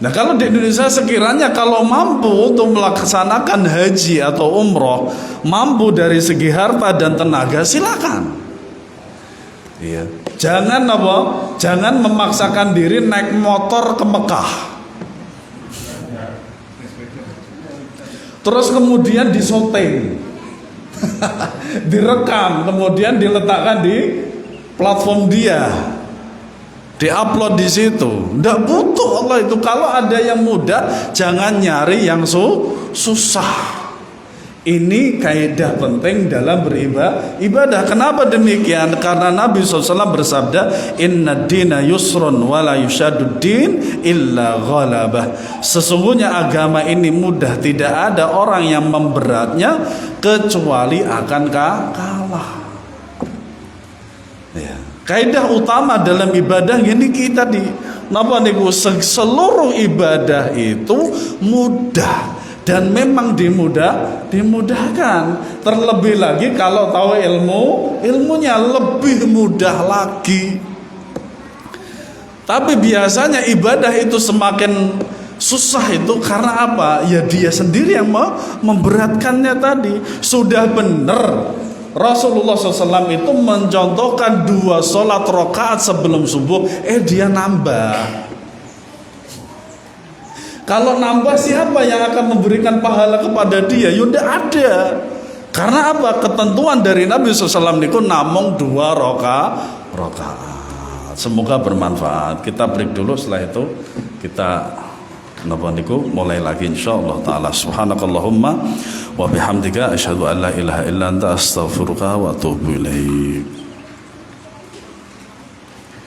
Nah, kalau di Indonesia sekiranya kalau mampu untuk melaksanakan haji atau umroh, mampu dari segi harta dan tenaga, silakan. Iya. Jangan apa? Jangan memaksakan diri naik motor ke Mekah. Terus kemudian disyuting, direkam, kemudian diletakkan di platform dia, diupload di situ. Nggak butuh Allah itu. Kalau ada yang mudah, jangan nyari yang susah. Ini kaidah penting dalam beribadah. Kenapa demikian? Karena Nabi SAW bersabda, Inna dina yusrun wa la yushadud din illa ghalabah. Sesungguhnya agama ini mudah, tidak ada orang yang memberatnya kecuali akan kalah. Kaidah utama dalam ibadah ini kita di napa niku seluruh ibadah itu mudah dan memang dimudahkan. Terlebih lagi kalau tahu ilmunya lebih mudah lagi. Tapi biasanya ibadah itu semakin susah itu karena apa? Ya dia sendiri yang memberatkannya tadi. Sudah benar Rasulullah SAW itu mencontohkan 2 sholat rakaat sebelum subuh, dia nambah. Kalau nambah siapa yang akan memberikan pahala kepada dia? Ya tidak ada. Karena apa? Ketentuan dari Nabi SAW itu namung 2 rakaat. Semoga bermanfaat. Kita break dulu, setelah itu kita mulai lagi insyaallah taala. Subhanakallahumma wa bihamdika asyhadu an la ilaha illa anta astaghfiruka wa atubu ilaik.